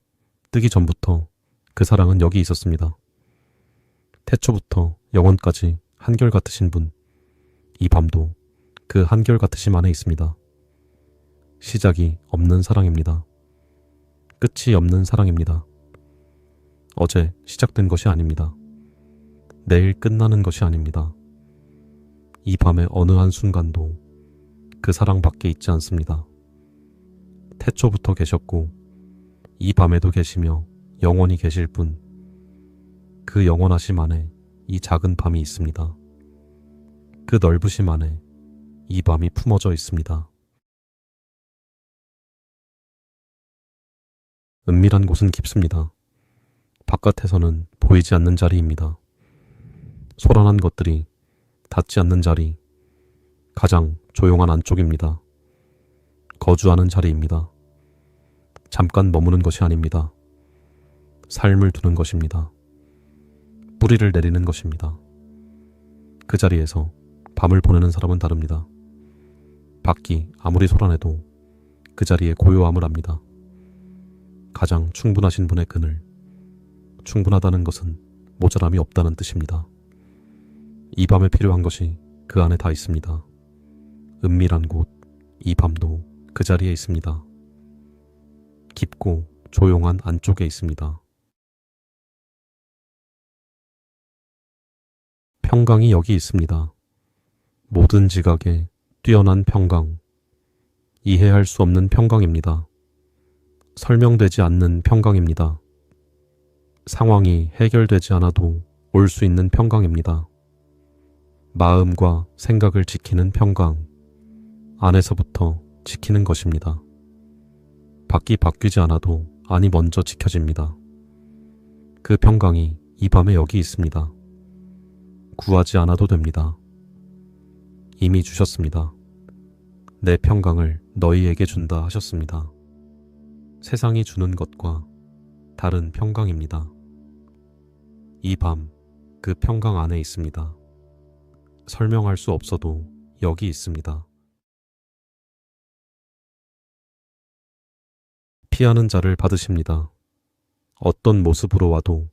뜨기 전부터 그 사랑은 여기 있었습니다. 태초부터 영원까지 한결같으신 분, 이 밤도 그 한결같으심 안에 있습니다. 시작이 없는 사랑입니다. 끝이 없는 사랑입니다. 어제 시작된 것이 아닙니다. 내일 끝나는 것이 아닙니다. 이 밤의 어느 한순간도 그 사랑밖에 있지 않습니다. 태초부터 계셨고 이 밤에도 계시며 영원히 계실 분, 그 영원하심 안에 이 작은 밤이 있습니다. 그 넓으심 안에 이 밤이 품어져 있습니다. 은밀한 곳은 깊습니다. 바깥에서는 보이지 않는 자리입니다. 소란한 것들이 닿지 않는 자리, 가장 조용한 안쪽입니다. 거주하는 자리입니다. 잠깐 머무는 것이 아닙니다. 삶을 두는 것입니다. 뿌리를 내리는 것입니다. 그 자리에서 밤을 보내는 사람은 다릅니다. 밖이 아무리 소란해도 그 자리에 고요함을 압니다. 가장 충분하신 분의 그늘, 충분하다는 것은 모자람이 없다는 뜻입니다. 이 밤에 필요한 것이 그 안에 다 있습니다. 은밀한 곳, 이 밤도 그 자리에 있습니다. 깊고 조용한 안쪽에 있습니다. 평강이 여기 있습니다. 모든 지각에 뛰어난 평강, 이해할 수 없는 평강입니다. 설명되지 않는 평강입니다. 상황이 해결되지 않아도 올 수 있는 평강입니다. 마음과 생각을 지키는 평강, 안에서부터 지키는 것입니다. 밖이 바뀌지 않아도 안이 먼저 지켜집니다. 그 평강이 이 밤에 여기 있습니다. 구하지 않아도 됩니다. 이미 주셨습니다. 내 평강을 너희에게 준다 하셨습니다. 세상이 주는 것과 다른 평강입니다. 이 밤 그 평강 안에 있습니다. 설명할 수 없어도 여기 있습니다. 피하는 자를 받으십니다. 어떤 모습으로 와도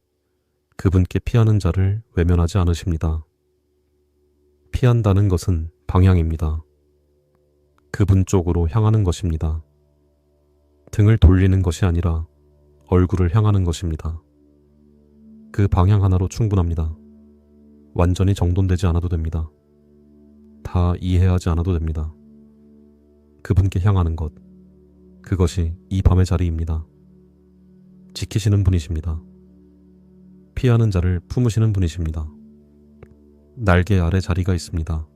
그분께 피하는 자를 외면하지 않으십니다. 피한다는 것은 방향입니다. 그분 쪽으로 향하는 것입니다. 등을 돌리는 것이 아니라 얼굴을 향하는 것입니다. 그 방향 하나로 충분합니다. 완전히 정돈되지 않아도 됩니다. 다 이해하지 않아도 됩니다. 그분께 향하는 것, 그것이 이 밤의 자리입니다. 지키시는 분이십니다. 피하는 자를 품으시는 분이십니다. 날개 아래 자리가 있습니다.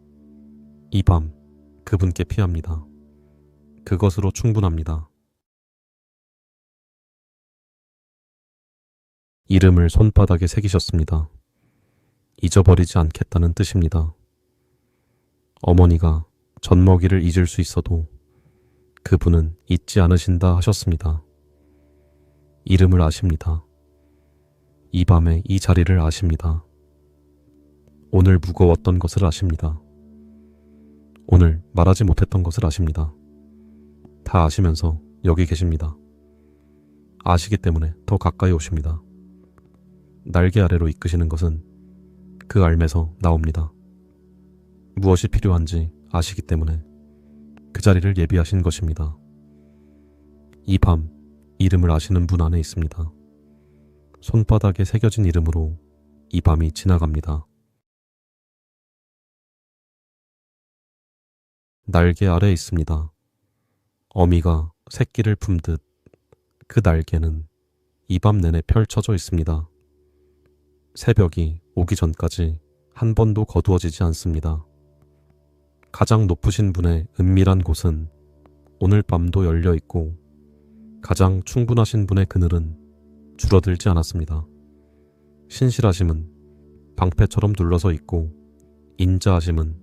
이 밤 그분께 피합니다. 그것으로 충분합니다. 이름을 손바닥에 새기셨습니다. 잊어버리지 않겠다는 뜻입니다. 어머니가 젖먹이를 잊을 수 있어도 그분은 잊지 않으신다 하셨습니다. 이름을 아십니다. 이 밤에 이 자리를 아십니다. 오늘 무거웠던 것을 아십니다. 오늘 말하지 못했던 것을 아십니다. 다 아시면서 여기 계십니다. 아시기 때문에 더 가까이 오십니다. 날개 아래로 이끄시는 것은 그 알매서 나옵니다. 무엇이 필요한지 아시기 때문에 그 자리를 예비하신 것입니다. 이 밤 이름을 아시는 분 안에 있습니다. 손바닥에 새겨진 이름으로 이 밤이 지나갑니다. 날개 아래에 있습니다. 어미가 새끼를 품듯 그 날개는 이 밤 내내 펼쳐져 있습니다. 새벽이 오기 전까지 한 번도 거두어지지 않습니다. 가장 높으신 분의 은밀한 곳은 오늘 밤도 열려 있고 가장 충분하신 분의 그늘은 줄어들지 않았습니다. 신실하심은 방패처럼 둘러서 있고 인자하심은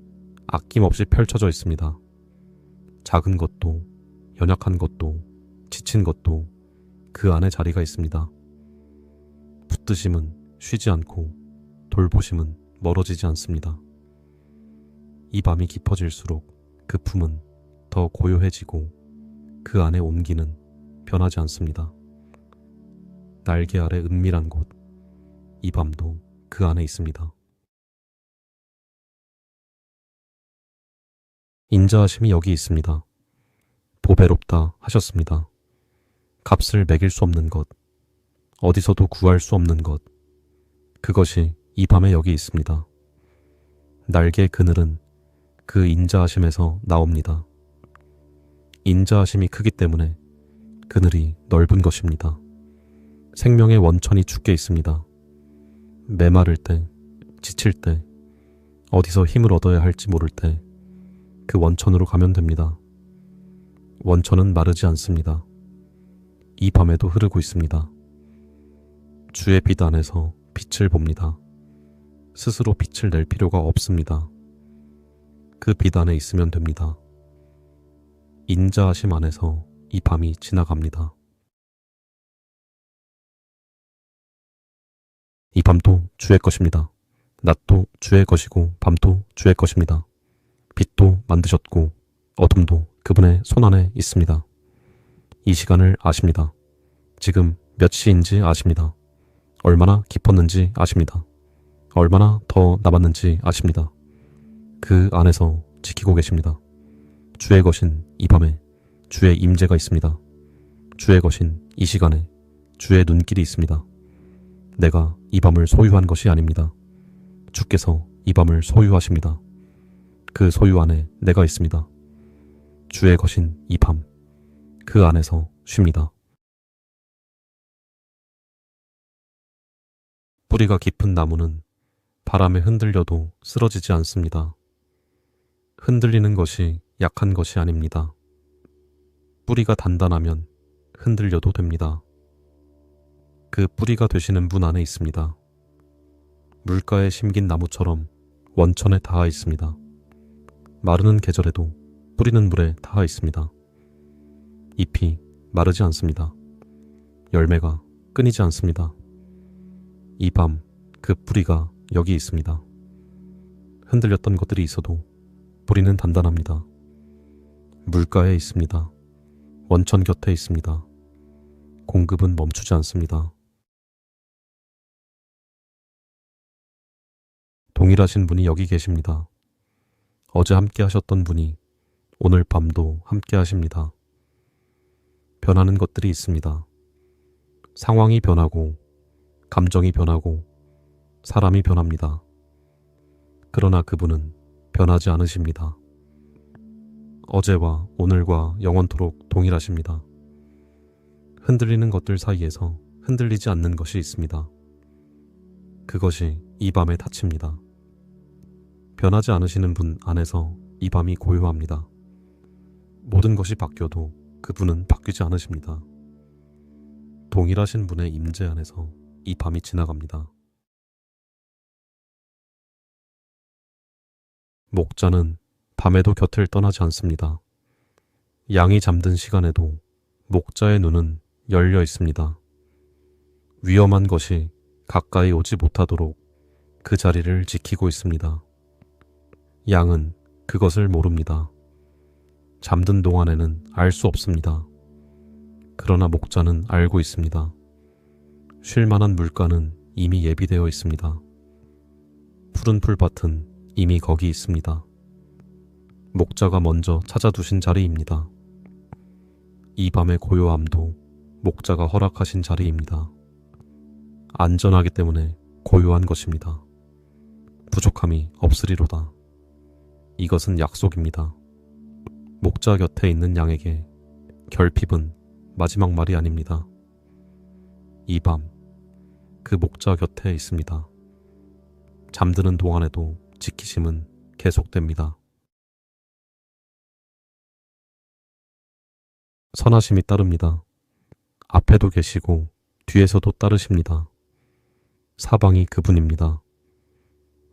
아낌없이 펼쳐져 있습니다. 작은 것도 연약한 것도 지친 것도 그 안에 자리가 있습니다. 붙드심은 쉬지 않고 돌보심은 멀어지지 않습니다. 이 밤이 깊어질수록 그 품은 더 고요해지고 그 안에 온기는 변하지 않습니다. 날개 아래 은밀한 곳, 이 밤도 그 안에 있습니다. 인자하심이 여기 있습니다. 보배롭다 하셨습니다. 값을 매길 수 없는 것, 어디서도 구할 수 없는 것, 그것이 이 밤에 여기 있습니다. 날개 그늘은 그 인자하심에서 나옵니다. 인자하심이 크기 때문에 그늘이 넓은 것입니다. 생명의 원천이 죽게 있습니다. 메마를 때, 지칠 때, 어디서 힘을 얻어야 할지 모를 때 그 원천으로 가면 됩니다. 원천은 마르지 않습니다. 이 밤에도 흐르고 있습니다. 주의 빛 안에서 빛을 봅니다. 스스로 빛을 낼 필요가 없습니다. 그 빛 안에 있으면 됩니다. 인자하심 안에서 이 밤이 지나갑니다. 이 밤도 주의 것입니다. 낮도 주의 것이고 밤도 주의 것입니다. 빛도 만드셨고 어둠도 그분의 손 안에 있습니다. 이 시간을 아십니다. 지금 몇 시인지 아십니다. 얼마나 깊었는지 아십니다. 얼마나 더 남았는지 아십니다. 그 안에서 지키고 계십니다. 주의 것인 이 밤에 주의 임재가 있습니다. 주의 것인 이 시간에 주의 눈길이 있습니다. 내가 이 밤을 소유한 것이 아닙니다. 주께서 이 밤을 소유하십니다. 그 소유 안에 내가 있습니다. 주의 것인 이 밤, 그 안에서 쉽니다. 뿌리가 깊은 나무는 바람에 흔들려도 쓰러지지 않습니다. 흔들리는 것이 약한 것이 아닙니다. 뿌리가 단단하면 흔들려도 됩니다. 그 뿌리가 되시는 분 안에 있습니다. 물가에 심긴 나무처럼 원천에 닿아 있습니다. 마르는 계절에도 뿌리는 물에 닿아 있습니다. 잎이 마르지 않습니다. 열매가 끊이지 않습니다. 이 밤 그 뿌리가 여기 있습니다. 흔들렸던 것들이 있어도 뿌리는 단단합니다. 물가에 있습니다. 원천 곁에 있습니다. 공급은 멈추지 않습니다. 동일하신 분이 여기 계십니다. 어제 함께 하셨던 분이 오늘 밤도 함께 하십니다. 변하는 것들이 있습니다. 상황이 변하고 감정이 변하고 사람이 변합니다. 그러나 그분은 변하지 않으십니다. 어제와 오늘과 영원토록 동일하십니다. 흔들리는 것들 사이에서 흔들리지 않는 것이 있습니다. 그것이 이 밤에 닫힙니다. 변하지 않으시는 분 안에서 이 밤이 고요합니다. 모든 것이 바뀌어도 그분은 바뀌지 않으십니다. 동일하신 분의 임재 안에서 이 밤이 지나갑니다. 목자는 밤에도 곁을 떠나지 않습니다. 양이 잠든 시간에도 목자의 눈은 열려 있습니다. 위험한 것이 가까이 오지 못하도록 그 자리를 지키고 있습니다. 양은 그것을 모릅니다. 잠든 동안에는 알 수 없습니다. 그러나 목자는 알고 있습니다. 쉴 만한 물가는 이미 예비되어 있습니다. 푸른 풀밭은 이미 거기 있습니다. 목자가 먼저 찾아두신 자리입니다. 이 밤의 고요함도 목자가 허락하신 자리입니다. 안전하기 때문에 고요한 것입니다. 부족함이 없으리로다. 이것은 약속입니다. 목자 곁에 있는 양에게 결핍은 마지막 말이 아닙니다. 이 밤, 그 목자 곁에 있습니다. 잠드는 동안에도 지키심은 계속됩니다. 선하심이 따릅니다. 앞에도 계시고 뒤에서도 따르십니다. 사방이 그분입니다.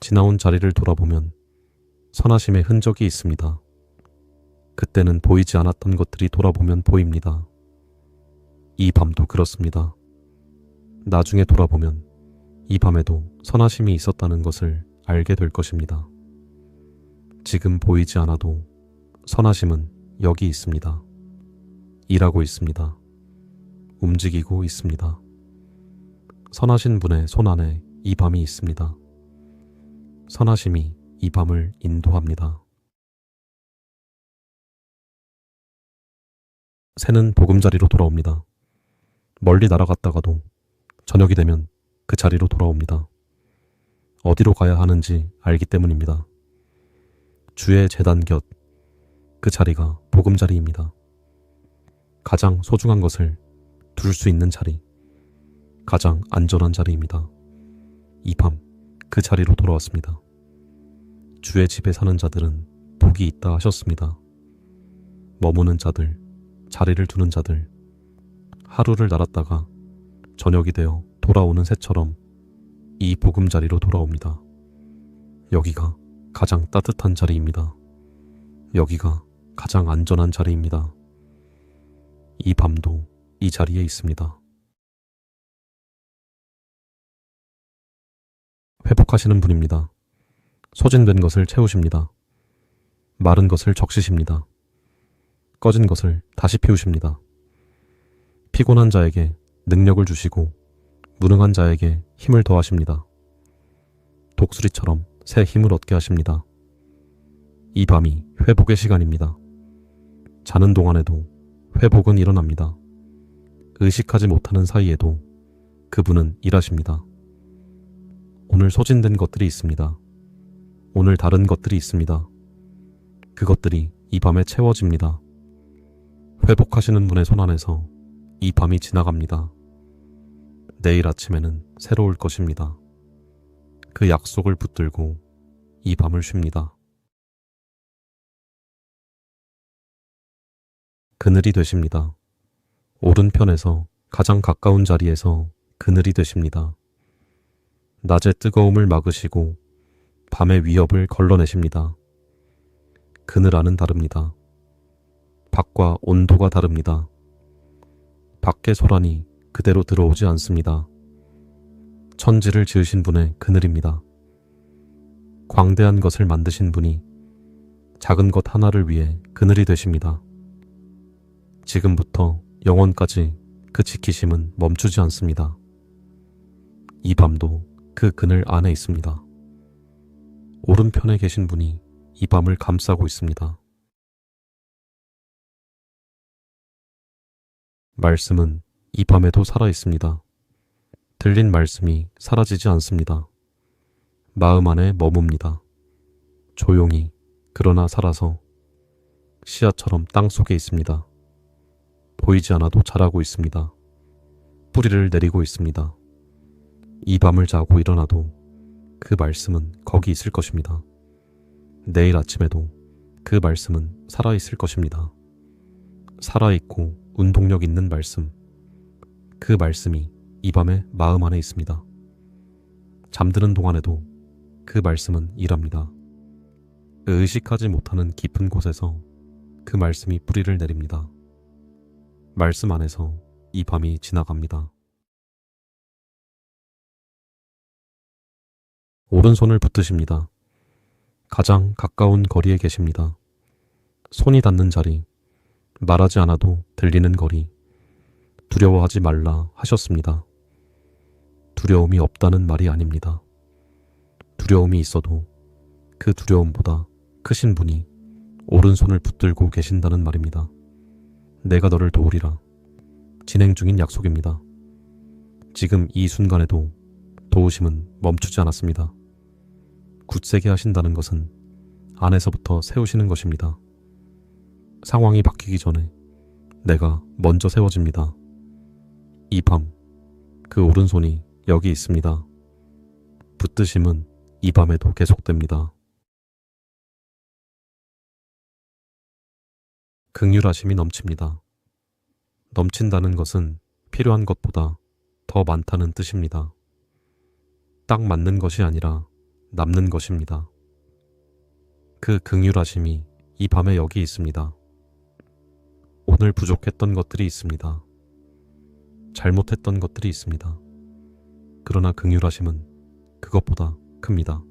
지나온 자리를 돌아보면 선하심의 흔적이 있습니다. 그때는 보이지 않았던 것들이 돌아보면 보입니다. 이 밤도 그렇습니다. 나중에 돌아보면 이 밤에도 선하심이 있었다는 것을 알게 될 것입니다. 지금 보이지 않아도 선하심은 여기 있습니다. 일하고 있습니다. 움직이고 있습니다. 선하신 분의 손 안에 이 밤이 있습니다. 선하심이 이 밤을 인도합니다. 새는 보금자리로 돌아옵니다. 멀리 날아갔다가도 저녁이 되면 그 자리로 돌아옵니다. 어디로 가야 하는지 알기 때문입니다. 주의 제단 곁, 그 자리가 보금자리입니다. 가장 소중한 것을 둘 수 있는 자리, 가장 안전한 자리입니다. 이 밤 그 자리로 돌아왔습니다. 주의 집에 사는 자들은 복이 있다 하셨습니다. 머무는 자들, 자리를 두는 자들, 하루를 날았다가 저녁이 되어 돌아오는 새처럼 이 보금자리로 돌아옵니다. 여기가 가장 따뜻한 자리입니다. 여기가 가장 안전한 자리입니다. 이 밤도 이 자리에 있습니다. 회복하시는 분입니다. 소진된 것을 채우십니다. 마른 것을 적시십니다. 꺼진 것을 다시 피우십니다. 피곤한 자에게 능력을 주시고 무능한 자에게 힘을 더하십니다. 독수리처럼 새 힘을 얻게 하십니다. 이 밤이 회복의 시간입니다. 자는 동안에도 회복은 일어납니다. 의식하지 못하는 사이에도 그분은 일하십니다. 오늘 소진된 것들이 있습니다. 오늘 다른 것들이 있습니다. 그것들이 이 밤에 채워집니다. 회복하시는 분의 손 안에서 이 밤이 지나갑니다. 내일 아침에는 새로울 것입니다. 그 약속을 붙들고 이 밤을 쉽니다. 그늘이 되십니다. 오른편에서 가장 가까운 자리에서 그늘이 되십니다. 낮의 뜨거움을 막으시고 밤의 위협을 걸러내십니다. 그늘 안은 다릅니다. 밖과 온도가 다릅니다. 밖의 소란이 그대로 들어오지 않습니다. 천지를 지으신 분의 그늘입니다. 광대한 것을 만드신 분이 작은 것 하나를 위해 그늘이 되십니다. 지금부터 영원까지 그 지키심은 멈추지 않습니다. 이 밤도 그 그늘 안에 있습니다. 오른편에 계신 분이 이 밤을 감싸고 있습니다. 말씀은 이 밤에도 살아 있습니다. 들린 말씀이 사라지지 않습니다. 마음 안에 머뭅니다. 조용히 그러나 살아서 씨앗처럼 땅 속에 있습니다. 보이지 않아도 자라고 있습니다. 뿌리를 내리고 있습니다. 이 밤을 자고 일어나도 그 말씀은 거기 있을 것입니다. 내일 아침에도 그 말씀은 살아있을 것입니다. 살아있고 운동력 있는 말씀, 그 말씀이 이 밤에 마음 안에 있습니다. 잠드는 동안에도 그 말씀은 일합니다. 의식하지 못하는 깊은 곳에서 그 말씀이 뿌리를 내립니다. 말씀 안에서 이 밤이 지나갑니다. 오른손을 붙드십니다. 가장 가까운 거리에 계십니다. 손이 닿는 자리, 말하지 않아도 들리는 거리, 두려워하지 말라 하셨습니다. 두려움이 없다는 말이 아닙니다. 두려움이 있어도 그 두려움보다 크신 분이 오른손을 붙들고 계신다는 말입니다. 내가 너를 도우리라. 진행 중인 약속입니다. 지금 이 순간에도 도우심은 멈추지 않았습니다. 굳세게 하신다는 것은 안에서부터 세우시는 것입니다. 상황이 바뀌기 전에 내가 먼저 세워집니다. 이 밤, 그 오른손이 여기 있습니다. 붙드심은 이 밤에도 계속됩니다. 긍휼하심이 넘칩니다. 넘친다는 것은 필요한 것보다 더 많다는 뜻입니다. 딱 맞는 것이 아니라 남는 것입니다. 그 긍휼하심이 이 밤에 여기 있습니다. 오늘 부족했던 것들이 있습니다. 잘못했던 것들이 있습니다. 그러나 긍휼하심은 그것보다 큽니다.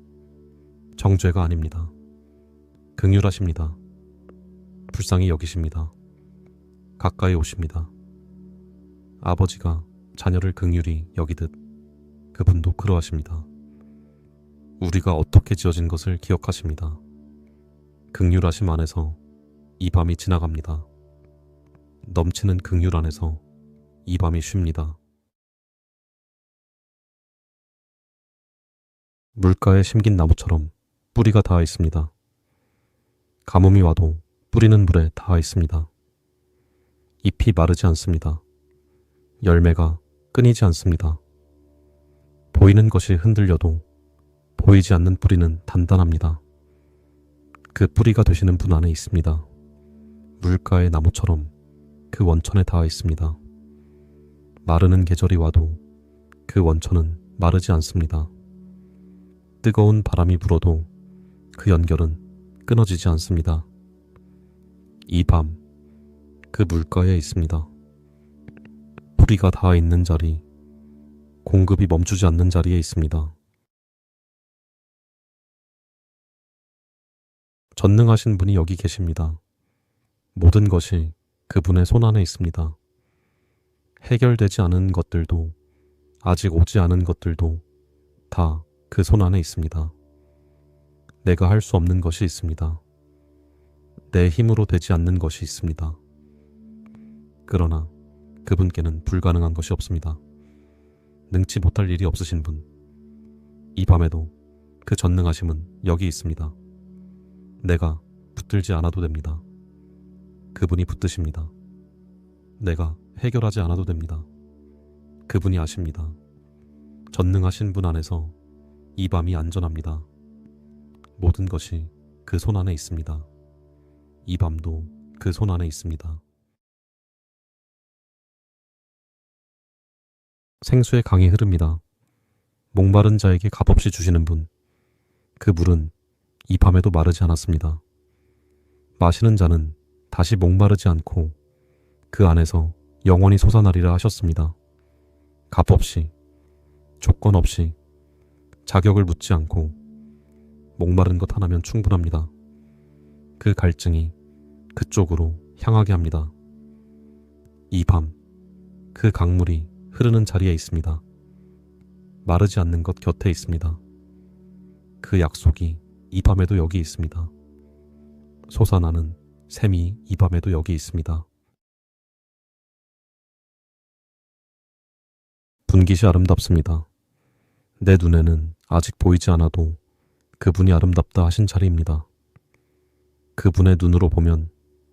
정죄가 아닙니다. 긍휼하십니다. 불쌍히 여기십니다. 가까이 오십니다. 아버지가 자녀를 긍휼히 여기듯 그분도 그러하십니다. 우리가 어떻게 지어진 것을 기억하십니다. 긍휼하심 안에서 이 밤이 지나갑니다. 넘치는 긍휼 안에서 이 밤이 쉽니다. 물가에 심긴 나무처럼 뿌리가 닿아 있습니다. 가뭄이 와도 뿌리는 물에 닿아 있습니다. 잎이 마르지 않습니다. 열매가 끊이지 않습니다. 보이는 것이 흔들려도 보이지 않는 뿌리는 단단합니다. 그 뿌리가 되시는 분 안에 있습니다. 물가의 나무처럼 그 원천에 닿아 있습니다. 마르는 계절이 와도 그 원천은 마르지 않습니다. 뜨거운 바람이 불어도 그 연결은 끊어지지 않습니다. 이 밤, 그 물가에 있습니다. 뿌리가 닿아 있는 자리, 공급이 멈추지 않는 자리에 있습니다. 전능하신 분이 여기 계십니다. 모든 것이 그분의 손 안에 있습니다. 해결되지 않은 것들도, 아직 오지 않은 것들도 다 그 손 안에 있습니다. 내가 할 수 없는 것이 있습니다. 내 힘으로 되지 않는 것이 있습니다. 그러나 그분께는 불가능한 것이 없습니다. 능치 못할 일이 없으신 분, 이 밤에도 그 전능하심은 여기 있습니다. 내가 붙들지 않아도 됩니다. 그분이 붙드십니다. 내가 해결하지 않아도 됩니다. 그분이 아십니다. 전능하신 분 안에서 이 밤이 안전합니다. 모든 것이 그 손 안에 있습니다. 이 밤도 그 손 안에 있습니다. 생수의 강이 흐릅니다. 목마른 자에게 값없이 주시는 분, 그 물은 이 밤에도 마르지 않았습니다. 마시는 자는 다시 목마르지 않고 그 안에서 영원히 솟아나리라 하셨습니다. 값없이, 조건 없이, 자격을 묻지 않고 목마른 것 하나면 충분합니다. 그 갈증이 그쪽으로 향하게 합니다. 이 밤, 그 강물이 흐르는 자리에 있습니다. 마르지 않는 것 곁에 있습니다. 그 약속이 이 밤에도 여기 있습니다. 솟아나는 샘이 이 밤에도 여기 있습니다. 분깃이 아름답습니다. 내 눈에는 아직 보이지 않아도 그분이 아름답다 하신 자리입니다. 그분의 눈으로 보면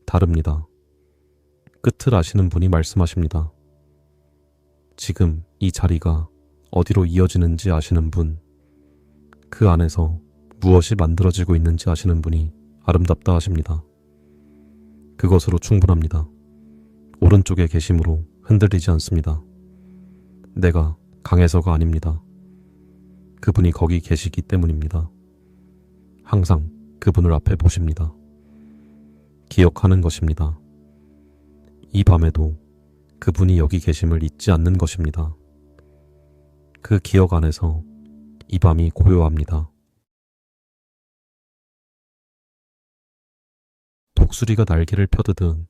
다릅니다. 끝을 아시는 분이 말씀하십니다. 지금 이 자리가 어디로 이어지는지 아시는 분, 그 안에서 무엇이 만들어지고 있는지 아시는 분이 아름답다 하십니다. 그것으로 충분합니다. 오른쪽에 계심으로 흔들리지 않습니다. 내가 강해서가 아닙니다. 그분이 거기 계시기 때문입니다. 항상 그분을 앞에 보십니다. 기억하는 것입니다. 이 밤에도 그분이 여기 계심을 잊지 않는 것입니다. 그 기억 안에서 이 밤이 고요합니다. 독수리가 날개를 펴드든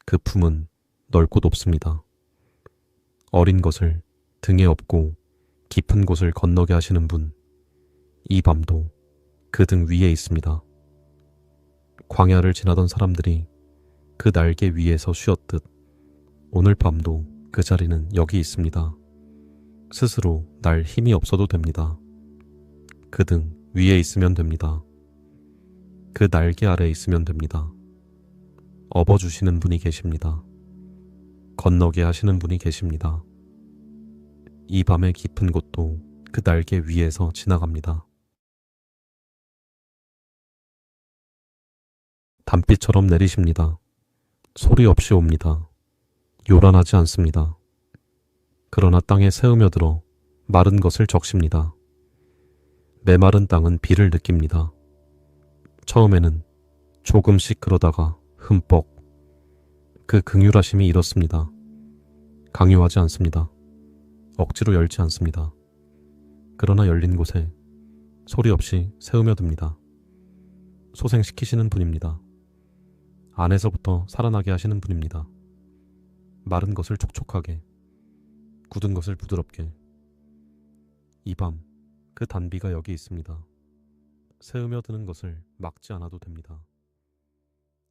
그 품은 넓고 높습니다. 어린 것을 등에 업고 깊은 곳을 건너게 하시는 분, 이 밤도 그 등 위에 있습니다. 광야를 지나던 사람들이 그 날개 위에서 쉬었듯 오늘 밤도 그 자리는 여기 있습니다. 스스로 날 힘이 없어도 됩니다. 그 등 위에 있으면 됩니다. 그 날개 아래 있으면 됩니다. 업어주시는 분이 계십니다. 건너게 하시는 분이 계십니다. 이 밤의 깊은 곳도 그 날개 위에서 지나갑니다. 단비처럼 내리십니다. 소리 없이 옵니다. 요란하지 않습니다. 그러나 땅에 새으며들어 마른 것을 적십니다. 메마른 땅은 비를 느낍니다. 처음에는 조금씩 그러다가 흠뻑. 그 긍휼하심이 이렇습니다. 강요하지 않습니다. 억지로 열지 않습니다. 그러나 열린 곳에 소리 없이 새으며듭니다. 소생시키시는 분입니다. 안에서부터 살아나게 하시는 분입니다. 마른 것을 촉촉하게, 굳은 것을 부드럽게. 이 밤, 그 단비가 여기 있습니다. 새으며드는 것을 막지 않아도 됩니다.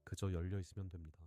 그저 열려 있으면 됩니다.